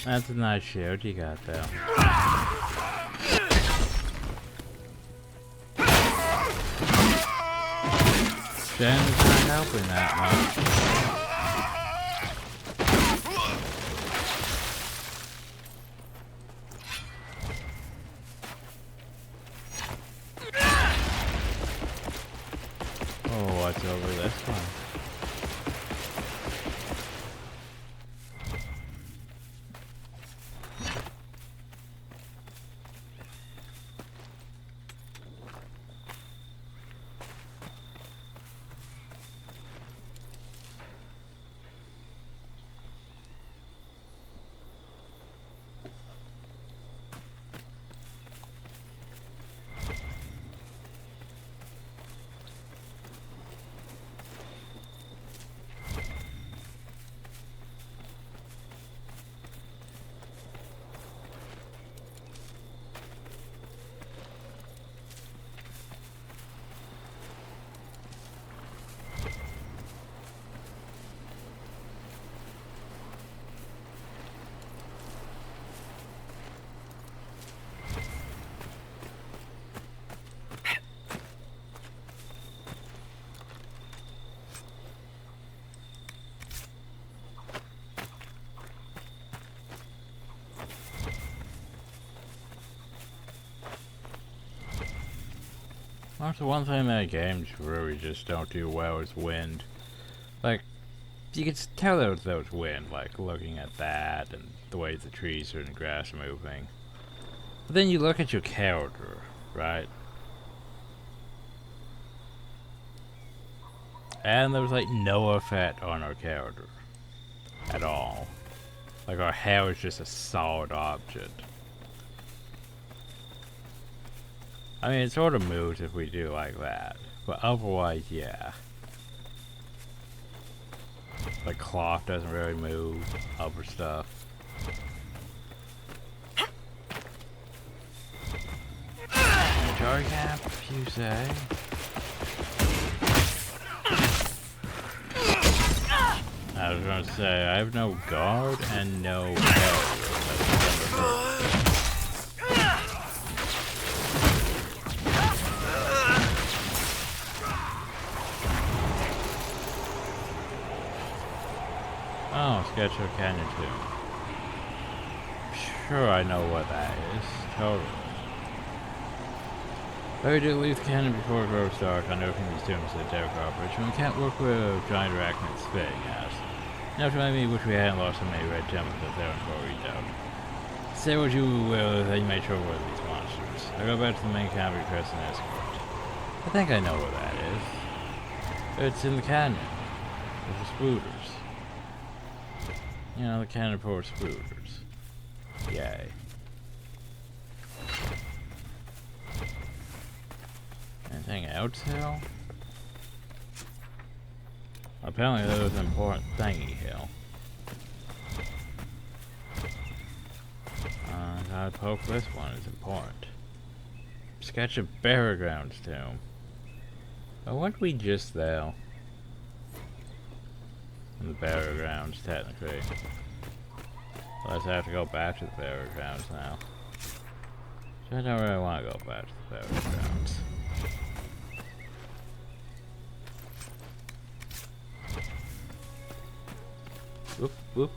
That's a nice shield you got there. Jen's not helping that much. Oh, what's over this one? That's the one thing that games really just don't do well is wind. Like, you can tell there was wind, like looking at that and the way the trees and the grass are moving. But then you look at your character, right? And there was like no effect on our character at all. Like our hair was just a solid object. I mean, it sort of moves if we do like that, but otherwise, yeah. Like cloth doesn't really move, other stuff. Jar cap, you say? I was gonna say, I have no guard and no Oh, Sketcher Canyon Tomb. Sure, I know what that is. Totally. Better to leave the canyon before it grows dark. Unearthing these tombs is a difficult operation. We can't work with giant arachnids spitting at us. Now to me, wish we hadn't lost so many red temples up there before we out. Say what you will, they may trouble with these monsters. I go back to the main camp and request an escort. I think I know where that is. It's in the canyon. With the spooters. You know, the cannon for spooters. Yay. Anything else, Hill? Apparently there was an important thingy, Hill. I hope this one is important. Sketch of Burial Grounds tomb. Oh, weren't we just there? In the Burial Grounds, technically. Well, I have to go back to the Burial Grounds now. So I don't really want to go back to the Burial Grounds. Whoop, whoop.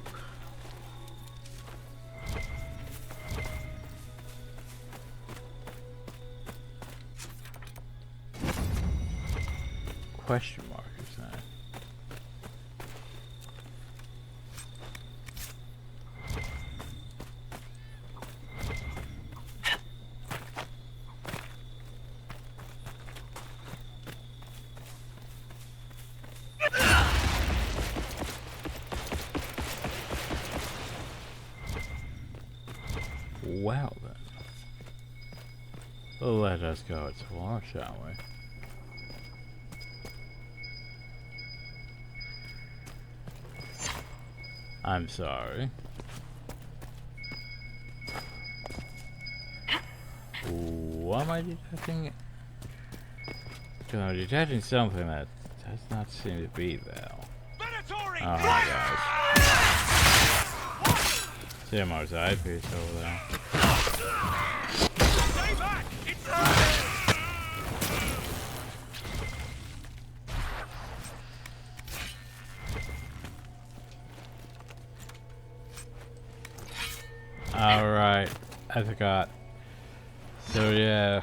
Question mark is that? Well then. Well, let us go explore, shall we? I'm sorry. What am I detecting? I'm detecting something that does not seem to be there. Oh my gosh. See Mar's eyepiece over there. Stay back! Alright, I forgot. So yeah,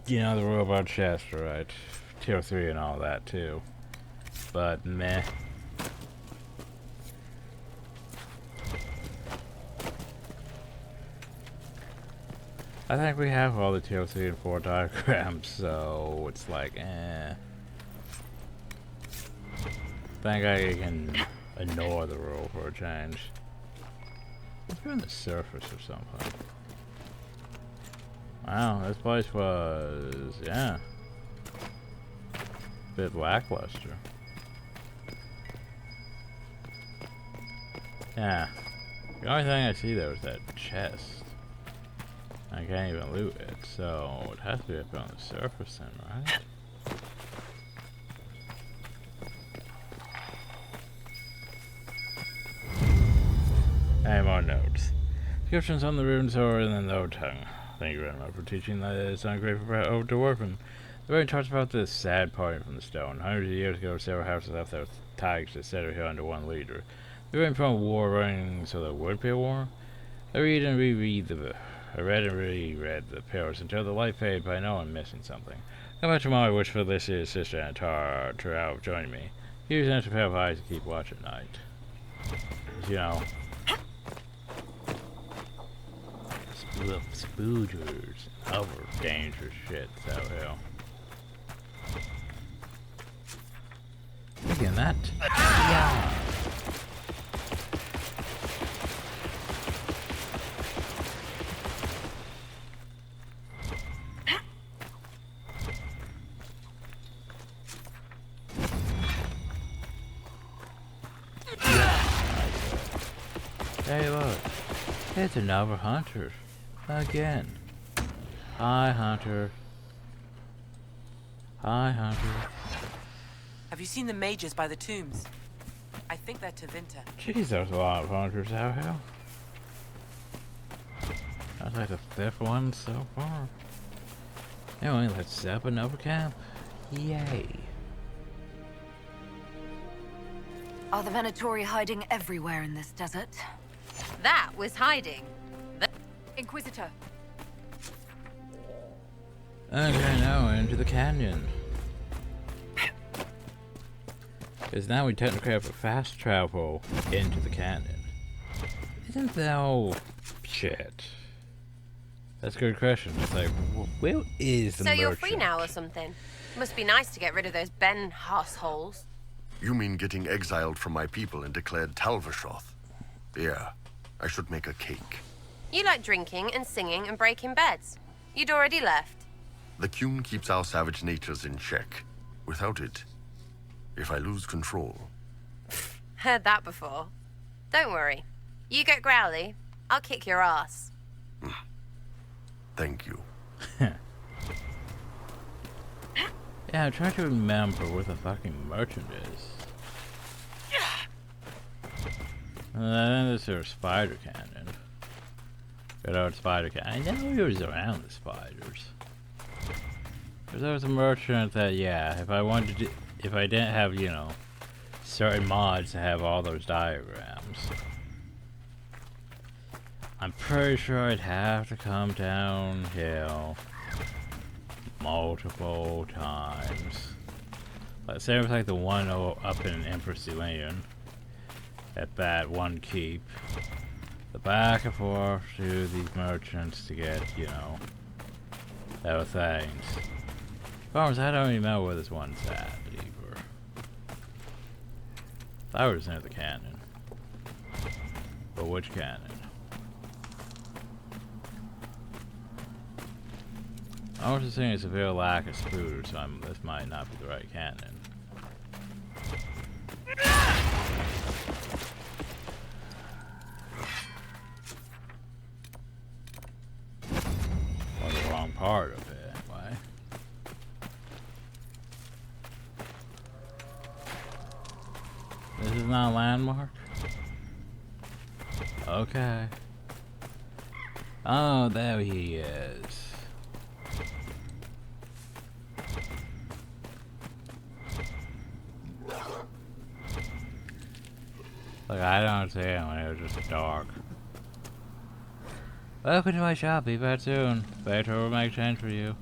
you know the robot chest, right? Tier 3 and all that too. But meh. I think we have all the tier 3 and 4 diagrams, so it's like, eh. Think I can ignore the rule for a change. Let's go on the surface or something. Wow, this place was, yeah, a bit lackluster. Yeah, the only thing I see there was that chest. I can't even loot it, so it has to be up on the surface then, right? Any more notes? Descriptions on the rune sword and then the old tongue. Thank you very much for teaching that it's ungrateful over to workmen. The very talks about this sad parting from the stone. Hundreds of years ago, several houses left their tigers to settle here under one leader. They were from a war running so there would be a war. I read and reread I read and reread the pillars until the light faded, but I know I'm missing something. Come back tomorrow, I wish Felicia's sister and Tara joined me. Here's an extra pair of eyes to keep watch at night. You know, spoogers, other dangerous shit out here. Look at that. Yeah. Hey look, it's another hunter. Again. Hi hunter. Hi hunter. Have you seen the mages by the tombs? I think they're Tevinter. Jeez, there's a lot of hunters out here. That's like the 5th one so far. Anyway, let's set up another camp. Yay. Are the Venatori hiding everywhere in this desert? That was hiding. Inquisitor. Okay, now into the canyon. Because now we technically have a fast travel into the canyon. Isn't that all shit? That's a good question. It's like, where is the So merchant? you're free now or something? Must be nice to get rid of those Ben holes. You mean getting exiled from my people and declared Talvashoth? Yeah, I should make a cake. You like drinking and singing and breaking beds. You'd already left. The Qun keeps our savage natures in check. Without it, if I lose control... Heard that before. Don't worry. You get growly, I'll kick your ass. Thank you. Yeah, I'm trying to remember where the fucking merchant is. And then there's a spider cannon. Good old spider cannon. I know he was around the spiders. Because there was a merchant that, yeah, if I wanted to, if I didn't have, you know, certain mods to have all those diagrams, I'm pretty sure I'd have to come downhill multiple times. Let's say it was like the one up in Empress Lane at that one keep. The back and forth to these merchants to get, you know, those things. Farmers, I don't even know where this one's at either. I was near the cannon. But which cannon? I was just saying it's a severe lack of spooters, so this might not be the right cannon. Or the wrong part of it, anyway. This is not a landmark? Okay. Oh, there he is. Look, I don't see him when it was just dark. Welcome to my shop, be back soon. Better will make change for you.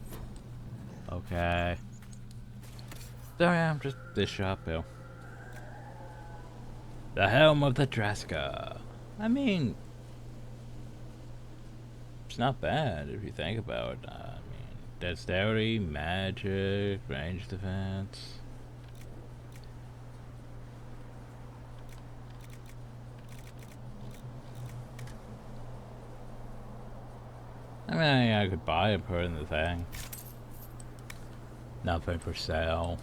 Okay. There I am, just this shop, Bill. The Helm of the Draska. I mean, it's not bad if you think about it. I mean, dexterity, magic, range defense. I mean, I could buy and put in the thing. Nothing for sale.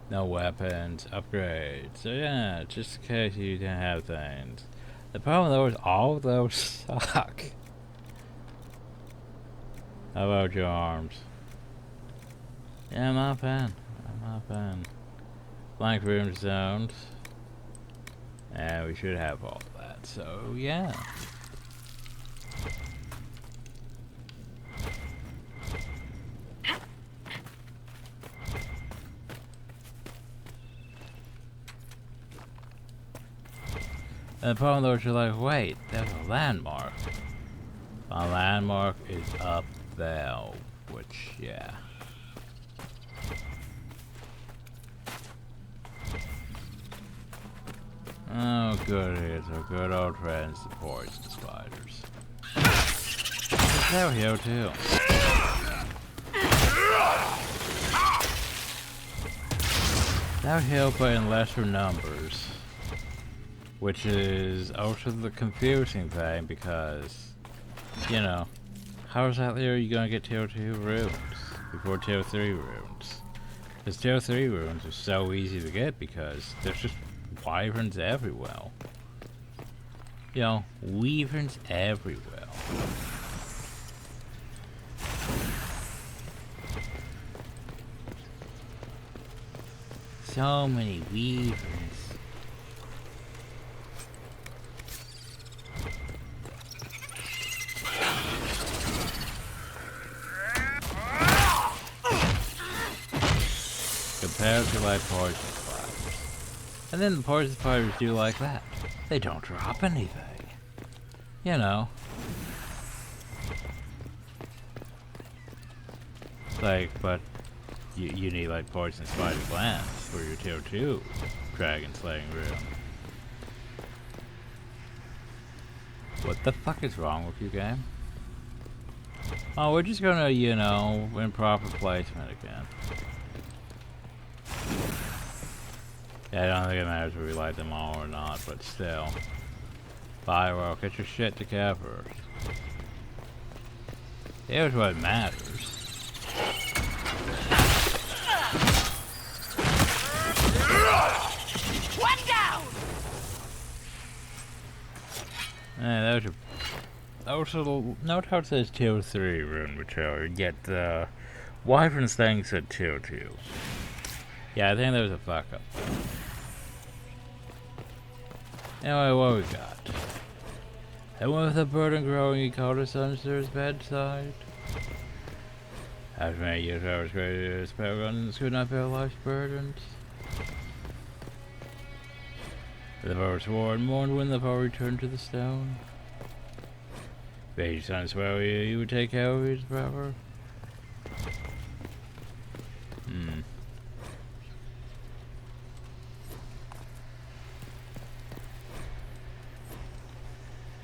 No weapons, upgrades. So yeah, just in case you didn't have things. The problem though is all of those suck. How about your arms? Yeah, I'm not a fan. I'm not a fan. Blank room zones. And we should have all that, so yeah. And the problem though is you're like, wait, there's a landmark. My landmark is up there, which, yeah. Oh, goodies, our good old friends, the poison spiders. They're here too. They're here, but in lesser numbers, which is also the confusing thing because, you know, how is that there you gonna get tier 2 runes before tier 3 runes? Because tier 3 runes are so easy to get because there's just wyverns everywhere. You know, wyverns everywhere. So many wyverns. Compared to like poison spiders. And then the poison spiders do like that. They don't drop anything. You know. Like, but you need like poison spider glands for your tier 2 dragon slaying rune. What the fuck is wrong with you, game? Oh, we're just gonna, you know, improper placement again. Yeah, I don't think it matters if we light them all or not, but still. Bioware, get your shit together. Here's what matters. One down! Those are... Also, note how it says tier 3 rune material, yet the wyvern's thing said tier 2. Yeah, I think there was a fuck up. Anyway, what we got? And with a burden growing, he called his son to his bedside. After many years, I was great spell guns could not bear life's burdens. The foe swore and mourned when the foe returned to the stone. Bade his son swear you would take care of his brother.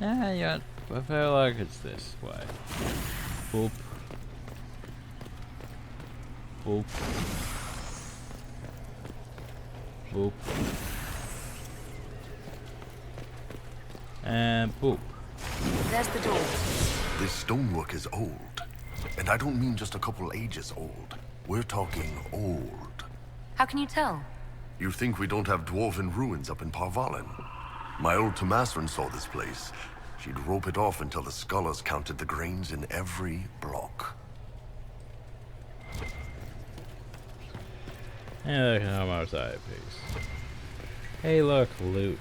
Yeah, I feel like it's this way. Boop. Boop. Boop. And boop. There's the door. This stonework is old. And I don't mean just a couple ages old. We're talking old. How can you tell? You think we don't have dwarven ruins up in Parvalen? My old Tomasrin saw this place. She'd rope it off until the scholars counted the grains in every block. Yeah, there's an almost eye piece. Hey, look, loot.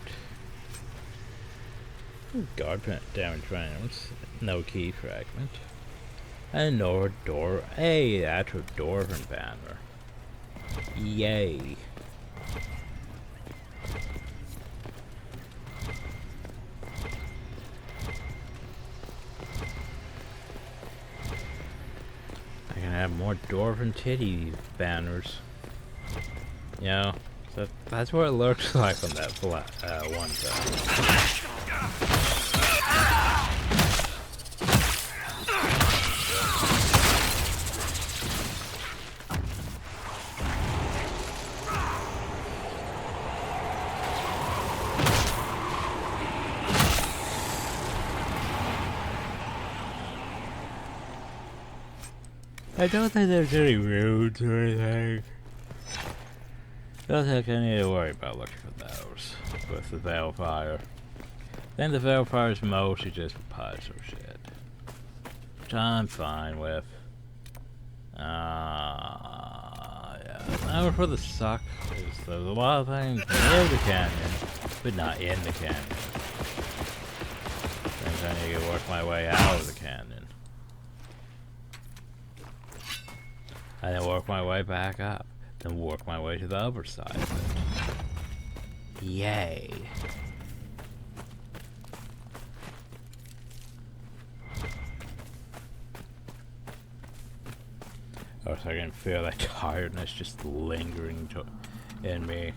Guard damage rounds. No key fragment. And no door. Hey, that's a dwarven banner. Yay. I can have more dwarven titty banners. You know, that's what it looks like on that one side. I don't think there's any runes or anything. Don't think I need to worry about looking for those with the Veilfire. Then the Veilfire is mostly just puzzle shit, which I'm fine with. Yeah. Now for the suck is there's a lot of things near the canyon, but not in the canyon. Things I need to work my way out of the canyon. And then work my way back up. Then work my way to the other side of it. Yay. Oh, so I can feel that tiredness just lingering in me.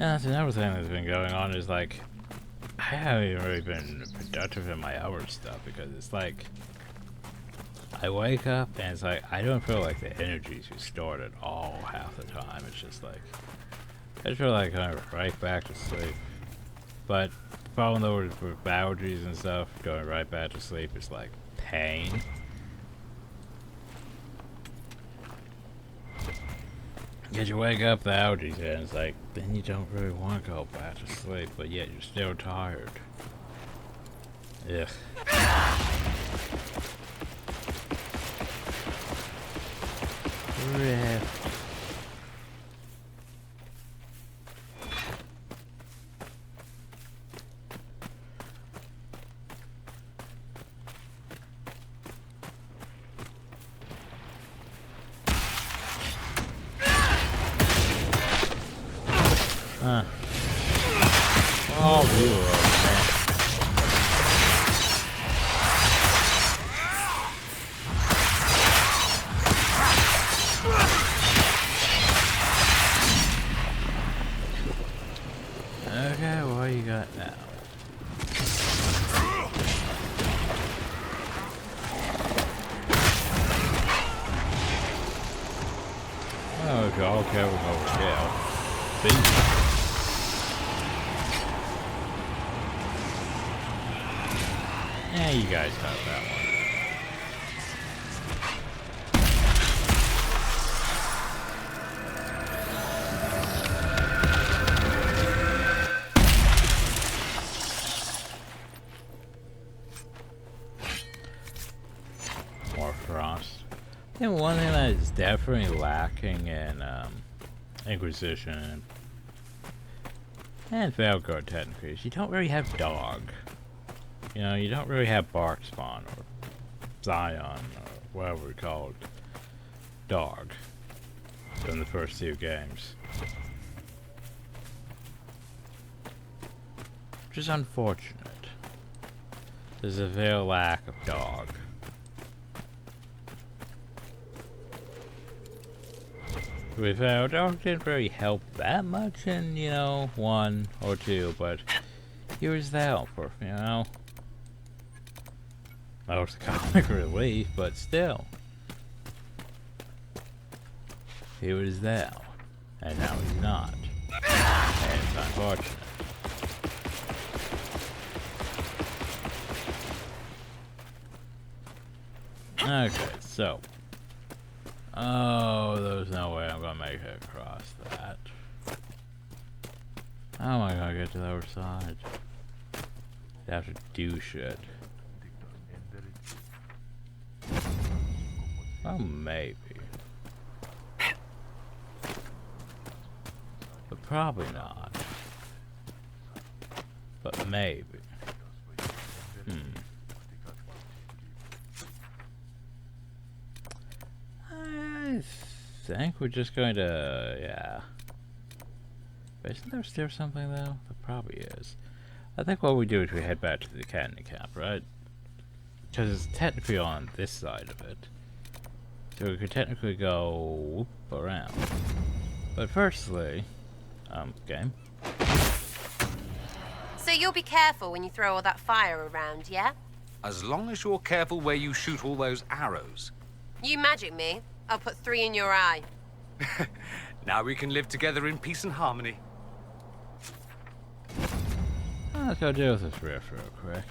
Yeah, that's another thing that's been going on is like, I haven't even really been productive in my hour stuff because it's like, I wake up and it's like, I don't feel like the energy's restored at all half the time. It's just like, I just feel like I'm right back to sleep. But the problem though with boundaries and stuff, going right back to sleep is like pain. Because you wake up the allergies and it's like, then you don't really want to go back to sleep, but yet you're still tired. Ugh. Oh, okay, what you got now? Oh, okay, I'll carry over here. See? Yeah, you guys have that one. More frost. I think one thing that is definitely lacking in Inquisition and Veilguard technically is you don't really have dog. You know, you don't really have Barkspawn or Zion or whatever we call it, dog, in the first two games. Which is unfortunate. There's a real lack of dog. With dog didn't really help that much in, you know, 1 or 2, but he was there for, you know. That was comic relief, but still. He was there. And now he's not. And it's unfortunate. Okay, so. Oh, there's no way I'm gonna make it across that. How am I gonna get to the other side? I have to do shit. Oh, maybe. But probably not. But maybe. I think we're just going to, yeah. Isn't there still something though? There probably is. I think what we do is we head back to the academy camp, right? Because it's technically on this side of it. So we could technically go whoop around. But firstly, game. So you'll be careful when you throw all that fire around, yeah? As long as you're careful where you shoot all those arrows. You magic me, I'll put 3 in your eye. Now we can live together in peace and harmony. Let's go deal with this rift real quick.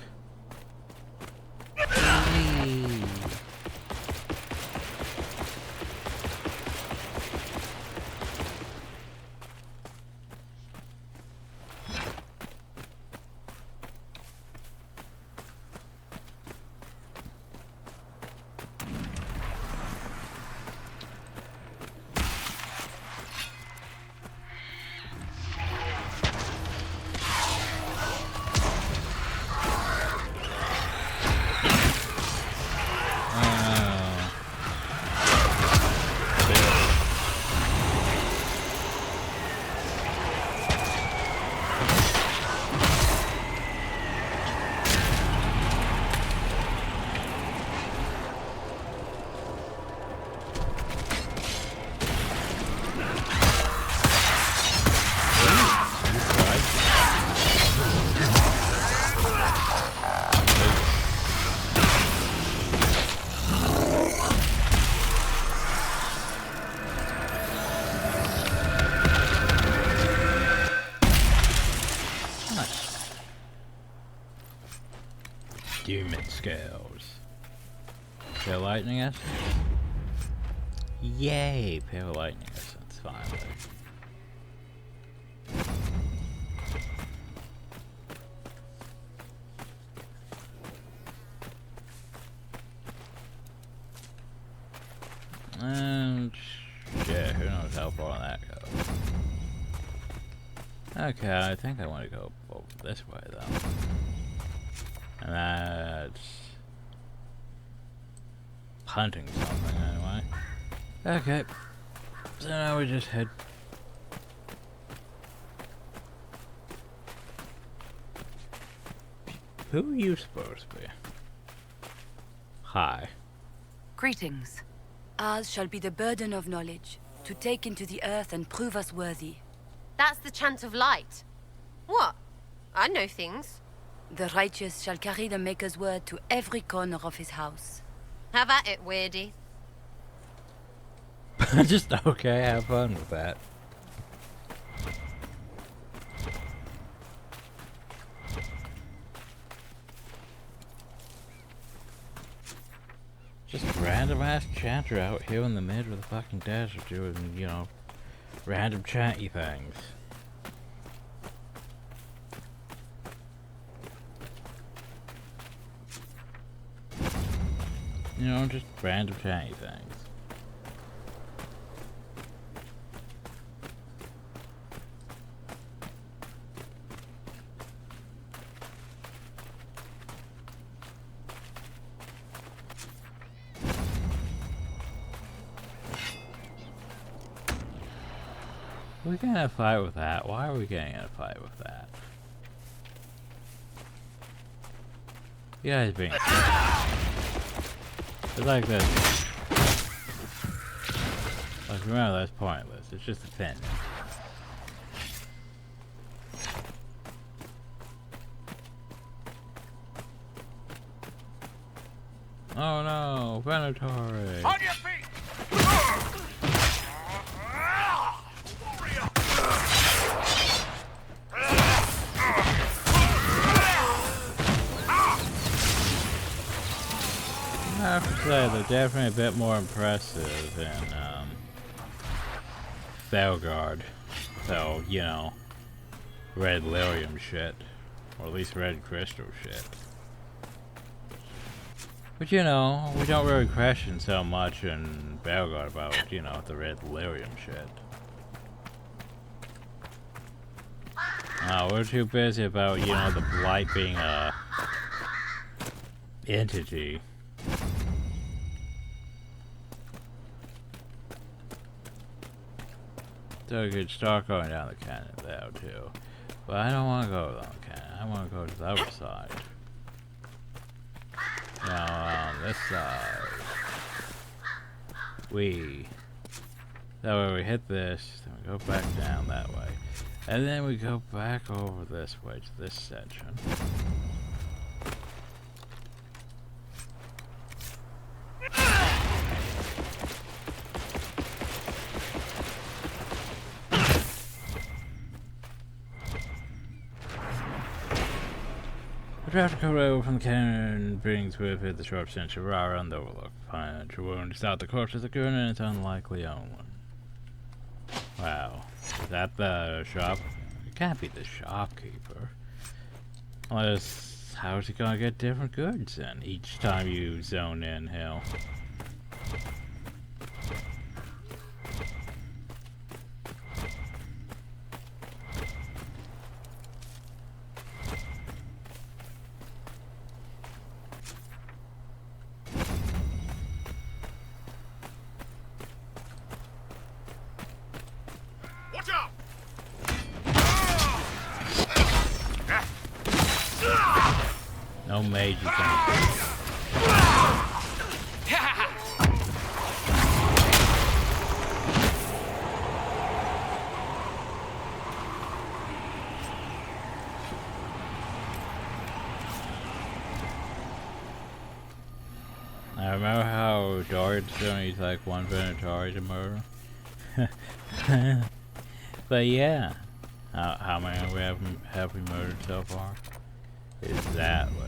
Demon scales. Pale lightning essence? Yay! Pale lightning essence, finally. And shit, who knows how far that goes. Okay, I think I want to go over this way though. And that's hunting something anyway. Okay. So now we just head. Who are you supposed to be? Hi. Greetings. Ours shall be the burden of knowledge, to take into the earth and prove us worthy. That's the chant of light. What? I know things. The righteous shall carry the Maker's word to every corner of his house. Have at it, weirdie. Just okay, have fun with that. Just random ass chanter out here in the middle of the fucking desert doing, you know, random chanty things. You know, just random chanty things. We're getting in a fight with that. Why are we getting in a fight with that? You guys being it's like this. Like remember, that's pointless. It's just a fin. Oh no, Venatori! On your feet! I have to say, they're definitely a bit more impressive than Veilguard. So, you know, red lyrium shit. Or at least red crystal shit. But you know, we don't really question so much in Veilguard about, you know, the red lyrium shit. We're too busy about, you know, the blight being a entity. So we could start going down the canyon there too. But I don't want to go down the canyon. I want to go to the other side. Now on this side. That way we hit this, then we go back down that way. And then we go back over this way to this section. The traffic road from the canyon brings with it the sharp stench of Rara and the overlook. Financial wound without the corpse of the goon and its unlikely own one. Wow. Is that the shop? It can't be the shopkeeper. Unless, how is he gonna get different goods then each time you zone in hill? No mages in I remember how Dorian's only needs like one Venatori to murder. But yeah. How many have we murdered so far? Exactly.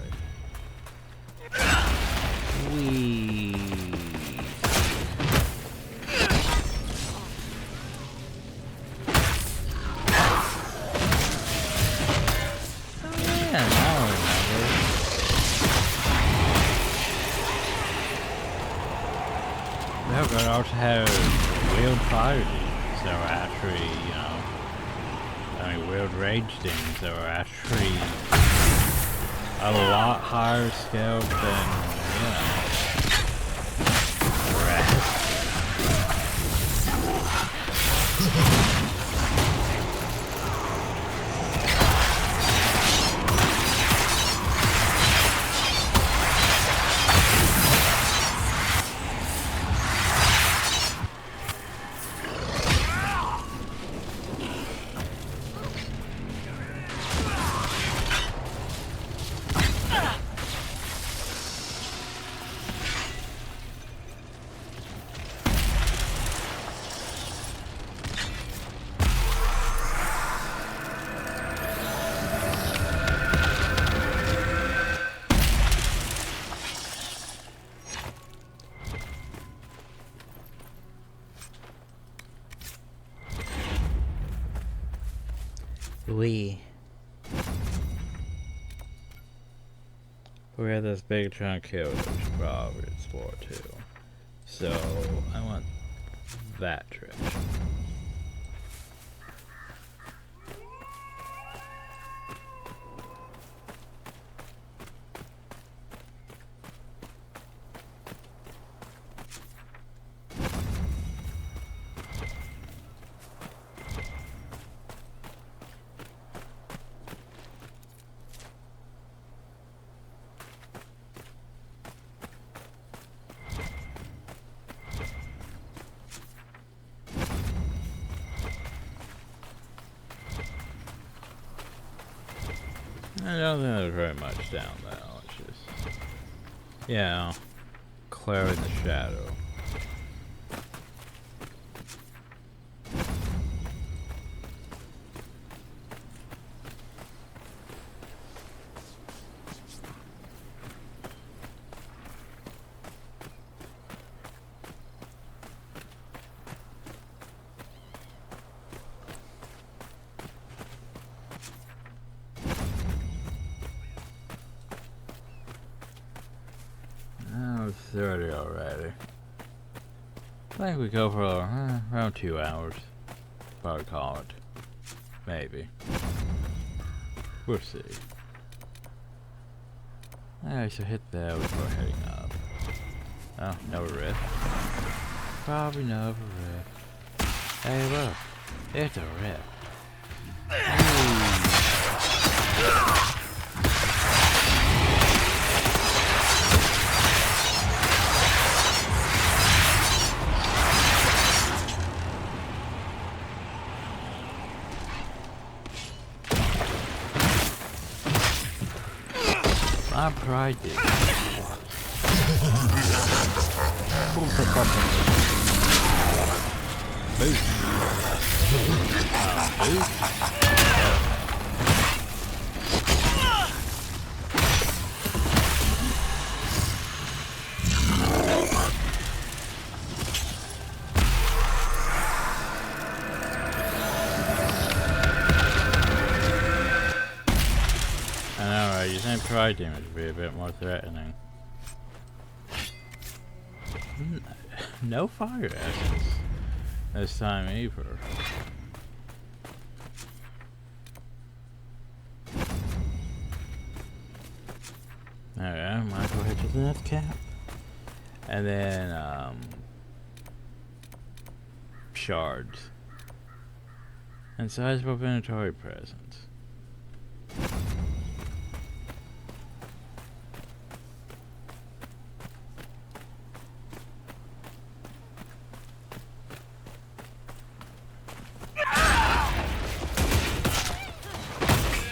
But also have wheeled fire demons that were actually, you know, I mean, wheeled rage demons that were actually a lot higher scale than, you know, rats. We have this big chunk kill that we should probably explore too. So I want that treasure. I don't think there's very much down there. It's just, you know, clearing the shadow. It's 30 already. I think we go for around 2 hours. Probably call it. Maybe. We'll see. Alright, so hit that before heading up. Oh, no rift. Probably no rift. Hey, look. It's a rift. Hey. I tried it. You think pride damage would be a bit more threatening. No fire essence this time either. Alright, might go ahead to the next cap. And then shards. And sizable inventory presence.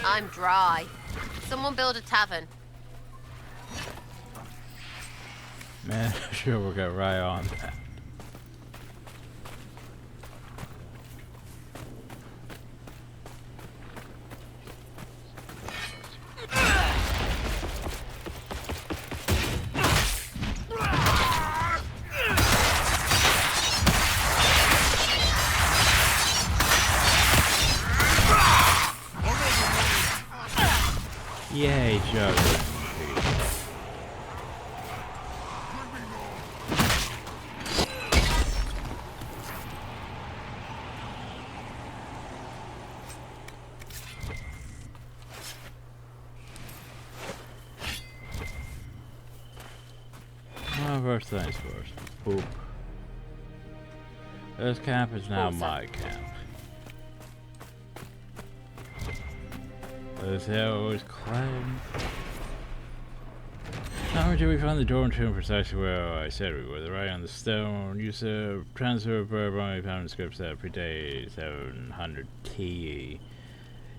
I'm dry. Someone build a tavern. Man, sure we'll get right on that. Yay, juggling. first things first. Boop. This camp is now my camp. This hill is claimed. Not only did we find the door and tomb precisely where I said we were, the writing on the stone, use of transfer of verb only found in scripts that predate 700 TE.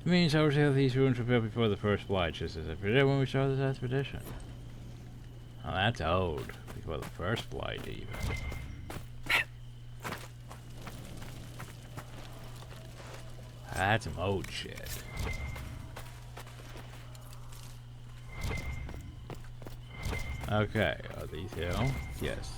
It means obviously these ruins were built before the first blight, just as I predicted when we started this expedition. Oh, that's old. Before the first blight, even. That's some old shit. Okay, are these here? Yes.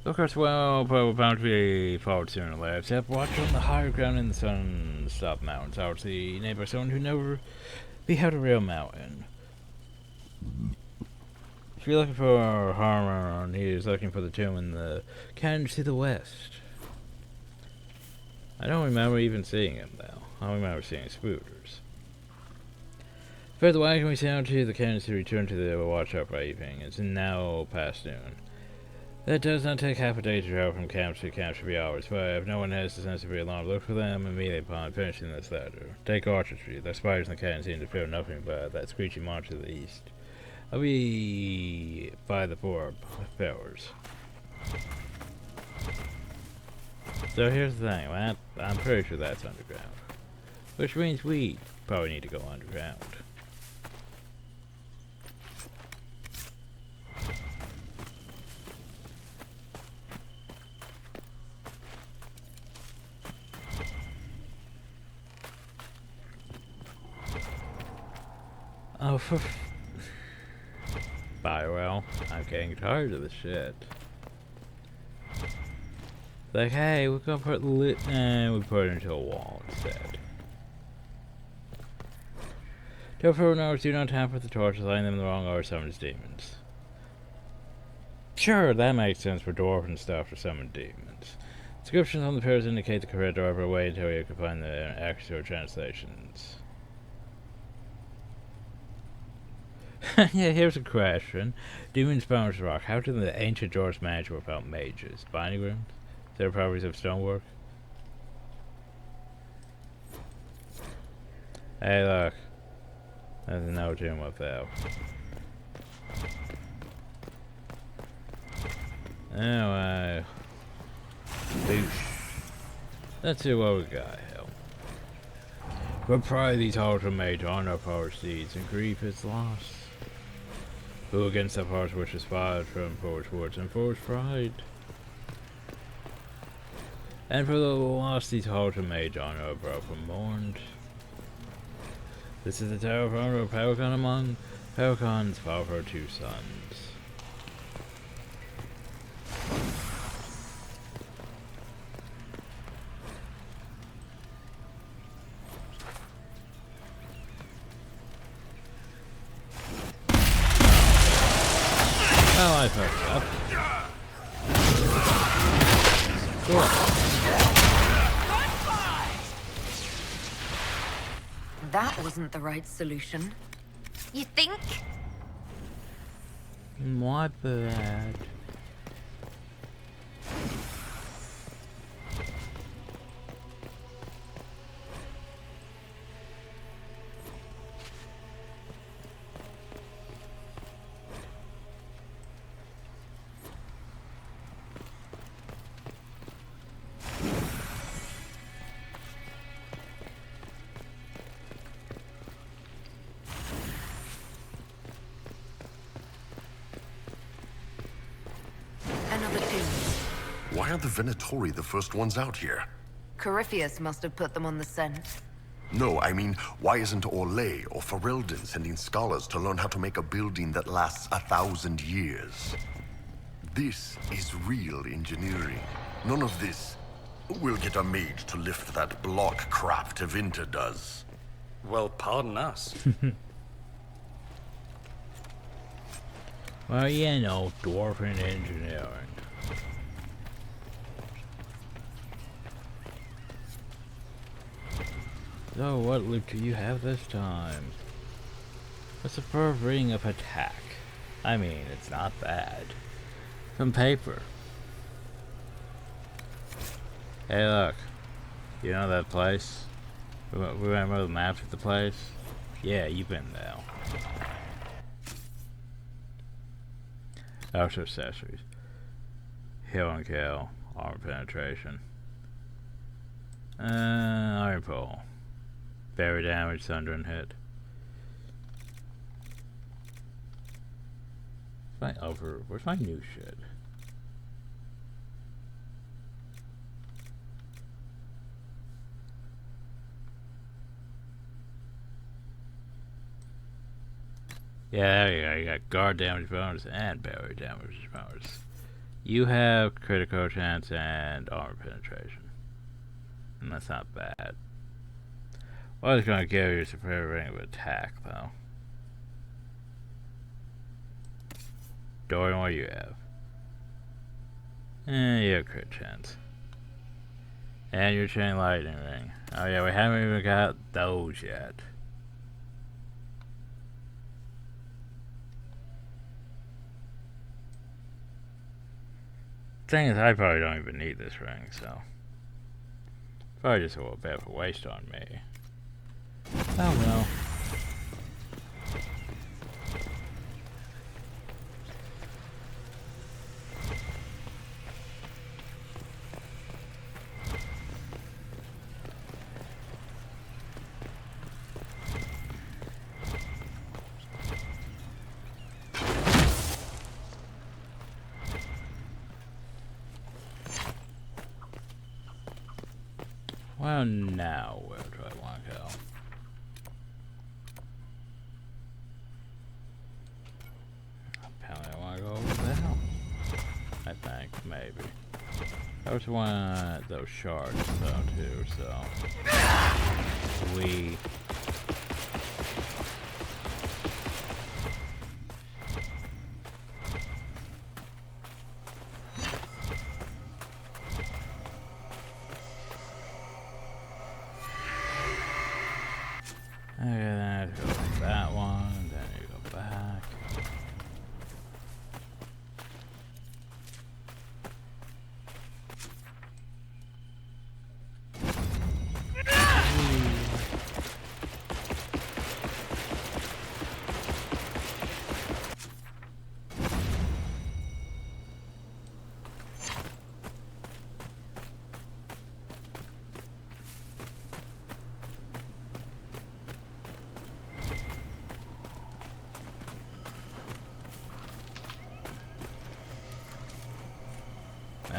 Of course, well, we're bound to be forward sooner or later. Except watch on the higher ground in the sun-stopped mountains. Obviously, named by someone who never beheld a real mountain. If you're looking for Harmon, he is looking for the tomb in the canyon to the west. I don't remember even seeing him, though. I don't remember seeing spooters. Further wagon we sailed to the canyon to return to the watch-up by evening. It's now past noon. That does not take half a day to travel from camp to camp should be hours, but if no one has the sense to be alarmed, look for them immediately upon finishing this letter. Take Orchard Street. The spiders in the canyon seem to feel nothing but that screeching monster to the east. I'll be by the 4 pillars. So here's the thing, I'm pretty sure that's underground. Which means we probably need to go underground. Oh, for Bioware, I'm getting tired of this shit. Like, hey, we're gonna put and we put it into a wall instead. Tell Furrowners, do not tamper with the torches, lighting them in the wrong or summons demons. Sure, that makes sense for dwarven stuff to summon demons. Descriptions on the pillars indicate the correct door, but wait until you can find the actual translations. Yeah, here's a question. Demons bounce rock. How did the ancient dwarves manage without mages? Binding runes? Their properties of stonework? Hey, look. There's no tomb up there. Anyway. Let's see what we got here. But probably these altar made on our power steeds, and grief is lost. Who against the hearts which is fired from forged words and forged pride? And for the lost these altar made on our broken mourned. This is the tower of honor of Pelcon among Pelcon's powerful 2 sons. Oh, I fucked up. Cool. That wasn't the right solution. You think? My bad. Why aren't the Venatori the first ones out here? Corypheus must have put them on the scent. No, I mean, why isn't Orlais or Ferelden sending scholars to learn how to make a building that lasts 1,000 years? This is real engineering. None of this. We'll get a mage to lift that block crap Tevinter does. Well, pardon us. Well, you know, dwarven engineering. So, what loot do you have this time? A superb ring of attack. I mean, it's not bad. Some paper. Hey, look. You know that place? We remember the map of the place? Yeah, you've been there. Outer accessories. Heal and kill. Armor penetration. Iron pole. Berry damage, thunder and hit. Where's my new shit? Yeah, there you go. You got guard damage bonus and berry damage bonus. You have critical chance and armor penetration. And that's not bad. Well, I was gonna give you a superior ring of attack, though. Dorian, what do you have? You have crit chance. And your chain lightning ring. Oh yeah, we haven't even got those yet. Thing is, I probably don't even need this ring, so probably just a little bit of a waste on me. Oh well. Well, now where do I want to go? Apparently I want to go over there. I think, maybe. I just want those shards though too, so we then go to that one, then you go back.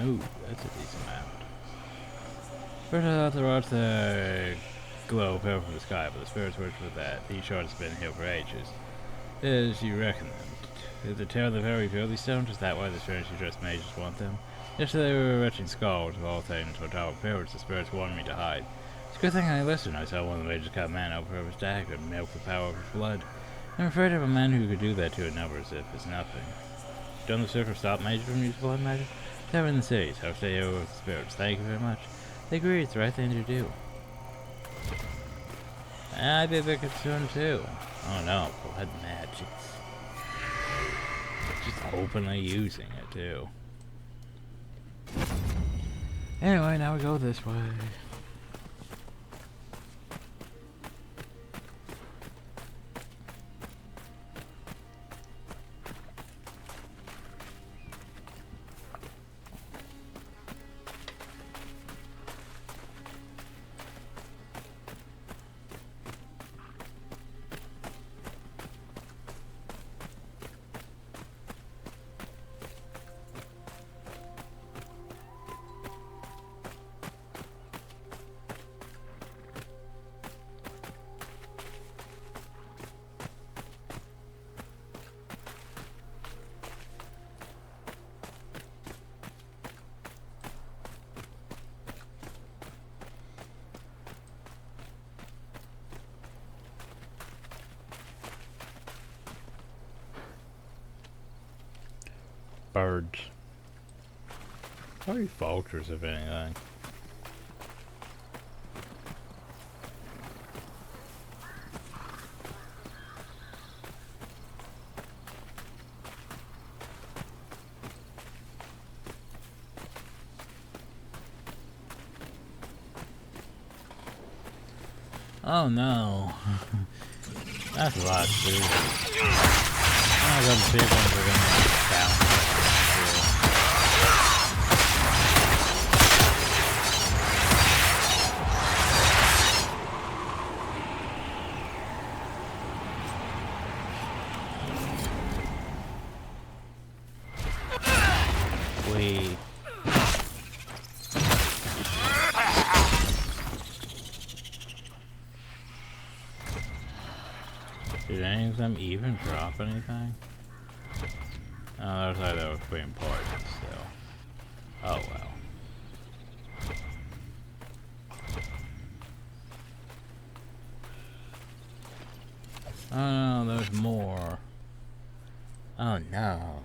Oh, that's a decent amount. First I thought the rods glow fell from the sky, but the spirits worship for that. These shards have been here for ages. As you reckon them. Is the tale of the very purely stones? Is that why the strangely dressed mages want them? Yesterday we were retching skulls of all things for tower pillars. The spirits wanted me to hide. It's a good thing I listened. I saw one of the mages cut a man over his dagger and milk the power of his blood. I'm afraid of a man who could do that to a number as if it's nothing. Don't the circle stop mages from using blood magic? They're in the cities. I'll stay over with the spirits. Thank you very much. They agree it's the right thing to do. I'd be a bit concerned too. Oh no, blood magic. Just openly using it too. Anyway, now we go this way. Birds. Probably vultures, if anything. Oh no. That's a lot too. Oh, the big ones are gonna bounce. We. Did any of them even drop anything? Oh, looks like they were pretty important still. Oh well. Oh no, there's more. Oh no.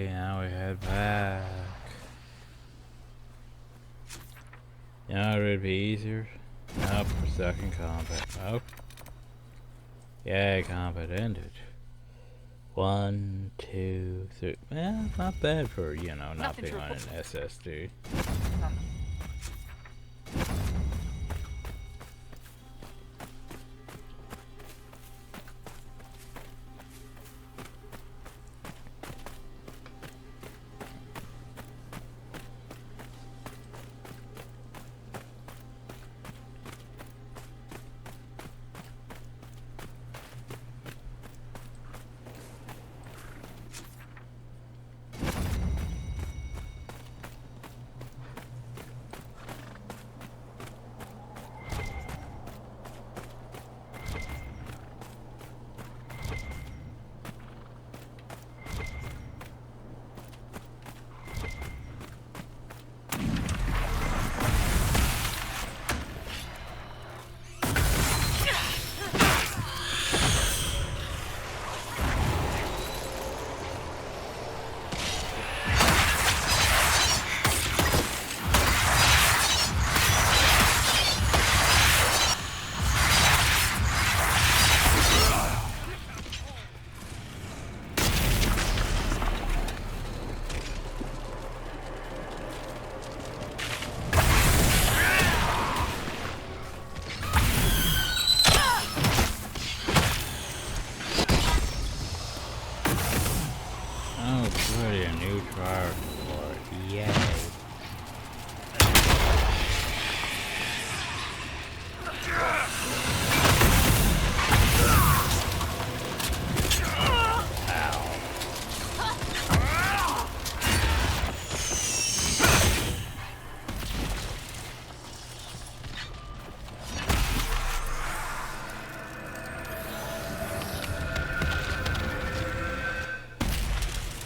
Now we head back. You know, it would be easier. Nope, we're stuck in combat. Oh. Yay, combat ended. 1, 2, 3. Well, not bad for, you know, not being on an SSD.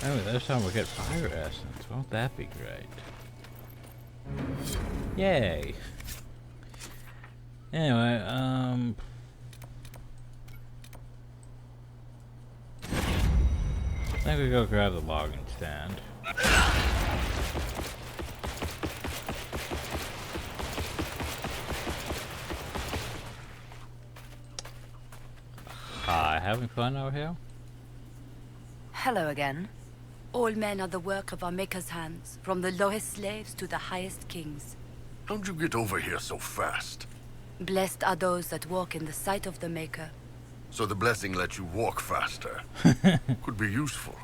Oh, this time we'll get fire essence. Won't that be great? Yay! Anyway, I think we go grab the logging stand. Hi, having fun out here? Hello again. All men are the work of our Maker's hands, from the lowest slaves to the highest kings. How'd you get over here so fast? Blessed are those that walk in the sight of the Maker. So the blessing lets you walk faster. Could be useful.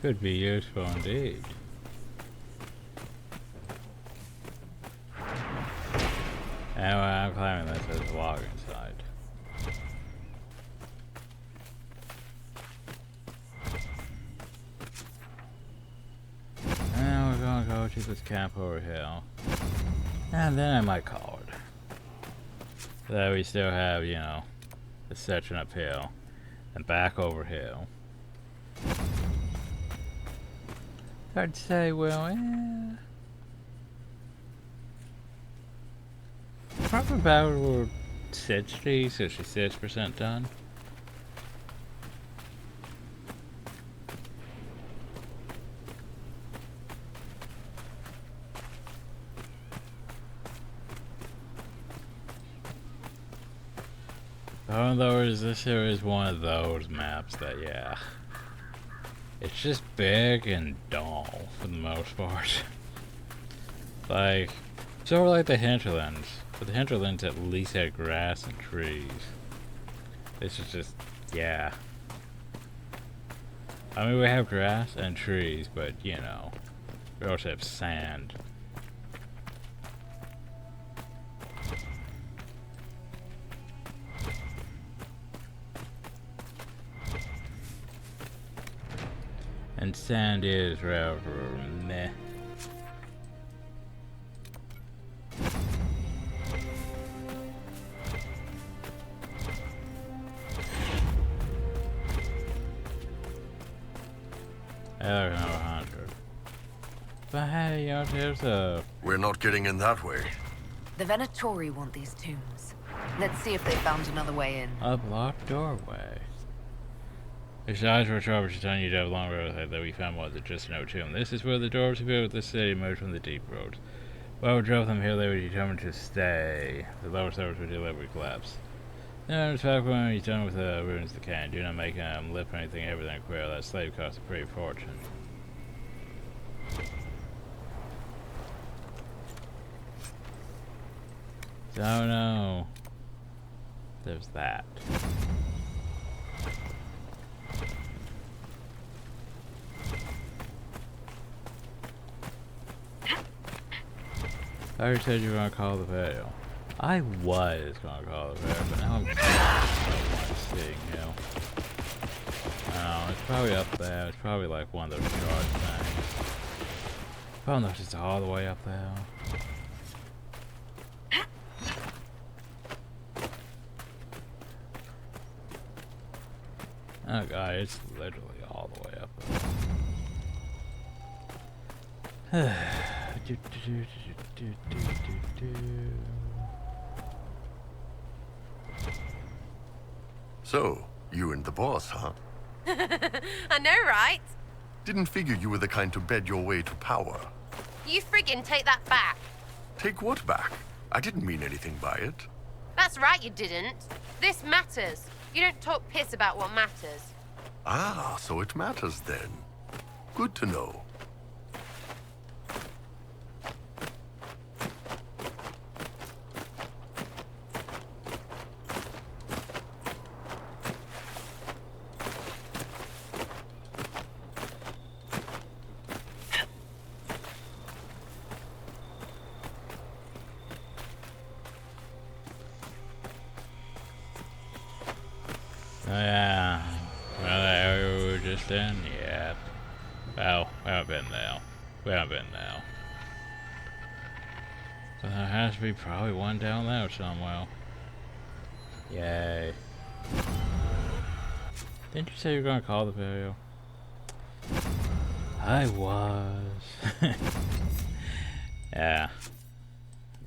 Could be useful indeed. Anyway, I'm climbing this as a logging site. And we're gonna go to this camp over here. And then I might call it. That we still have, you know, the section uphill and back over hill. I'd say, well, probably about 66% done. Although this here is one of those maps that, yeah, it's just big and dull for the most part. Like, sort of like the hinterlands, but the hinterlands at least had grass and trees. This is just, yeah. I mean, we have grass and trees, but, you know, we also have sand. And sand is rather meh. There's another 100. But hey, you know, there's a... We're not getting in that way. The Venatori want these tombs. Let's see if they found another way in. A blocked doorway. His eyes were troubled to tell you to have long road that we found was just no tomb. This is where the doors to build the city emerged from the deep roads. While we drove them here, they were determined to stay. The lower servers would deliberately collapse. Then in fact, when he's done with the ruins of the can, do not make him lip or anything, everything queer. That slave cost a pretty fortune. So no. There's that. I already said you were gonna call the video. I was gonna call the video, but now I'm seeing him. It's probably up there. It's probably like one of those charge things. I don't know if it's all the way up there. Oh god, it's literally all the way up there. So, you and the boss, huh? I know, right? Didn't figure you were the kind to bed your way to power. You friggin' take that back. Take what back? I didn't mean anything by it. That's right, you didn't. This matters. You don't talk piss about what matters. Ah, so it matters then. Good to know. Oh yeah, well that area we were just in, yeah. Well, we haven't been now. We haven't been now. So there has to be probably one down there somewhere. Yay. Didn't you say you were gonna call the video? I was. Yeah.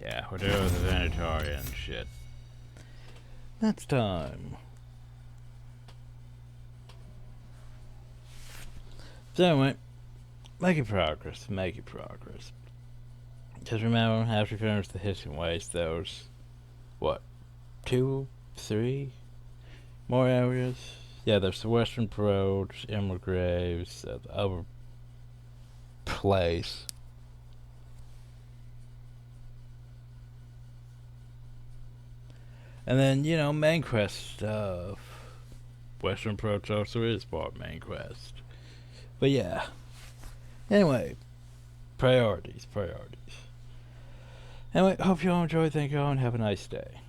Yeah, we're doing with the Venatori and shit. That's time. So anyway, making progress, making progress. Just remember, after you finish the hissing waste, there's, what, 2, 3 more areas? Yeah, there's the Western Roads, Emerald Graves, the other place. And then, you know, main quest stuff. Western Approach also is part of main quest. But yeah. Anyway, priorities. Anyway, hope you all enjoyed. Thank you all and have a nice day.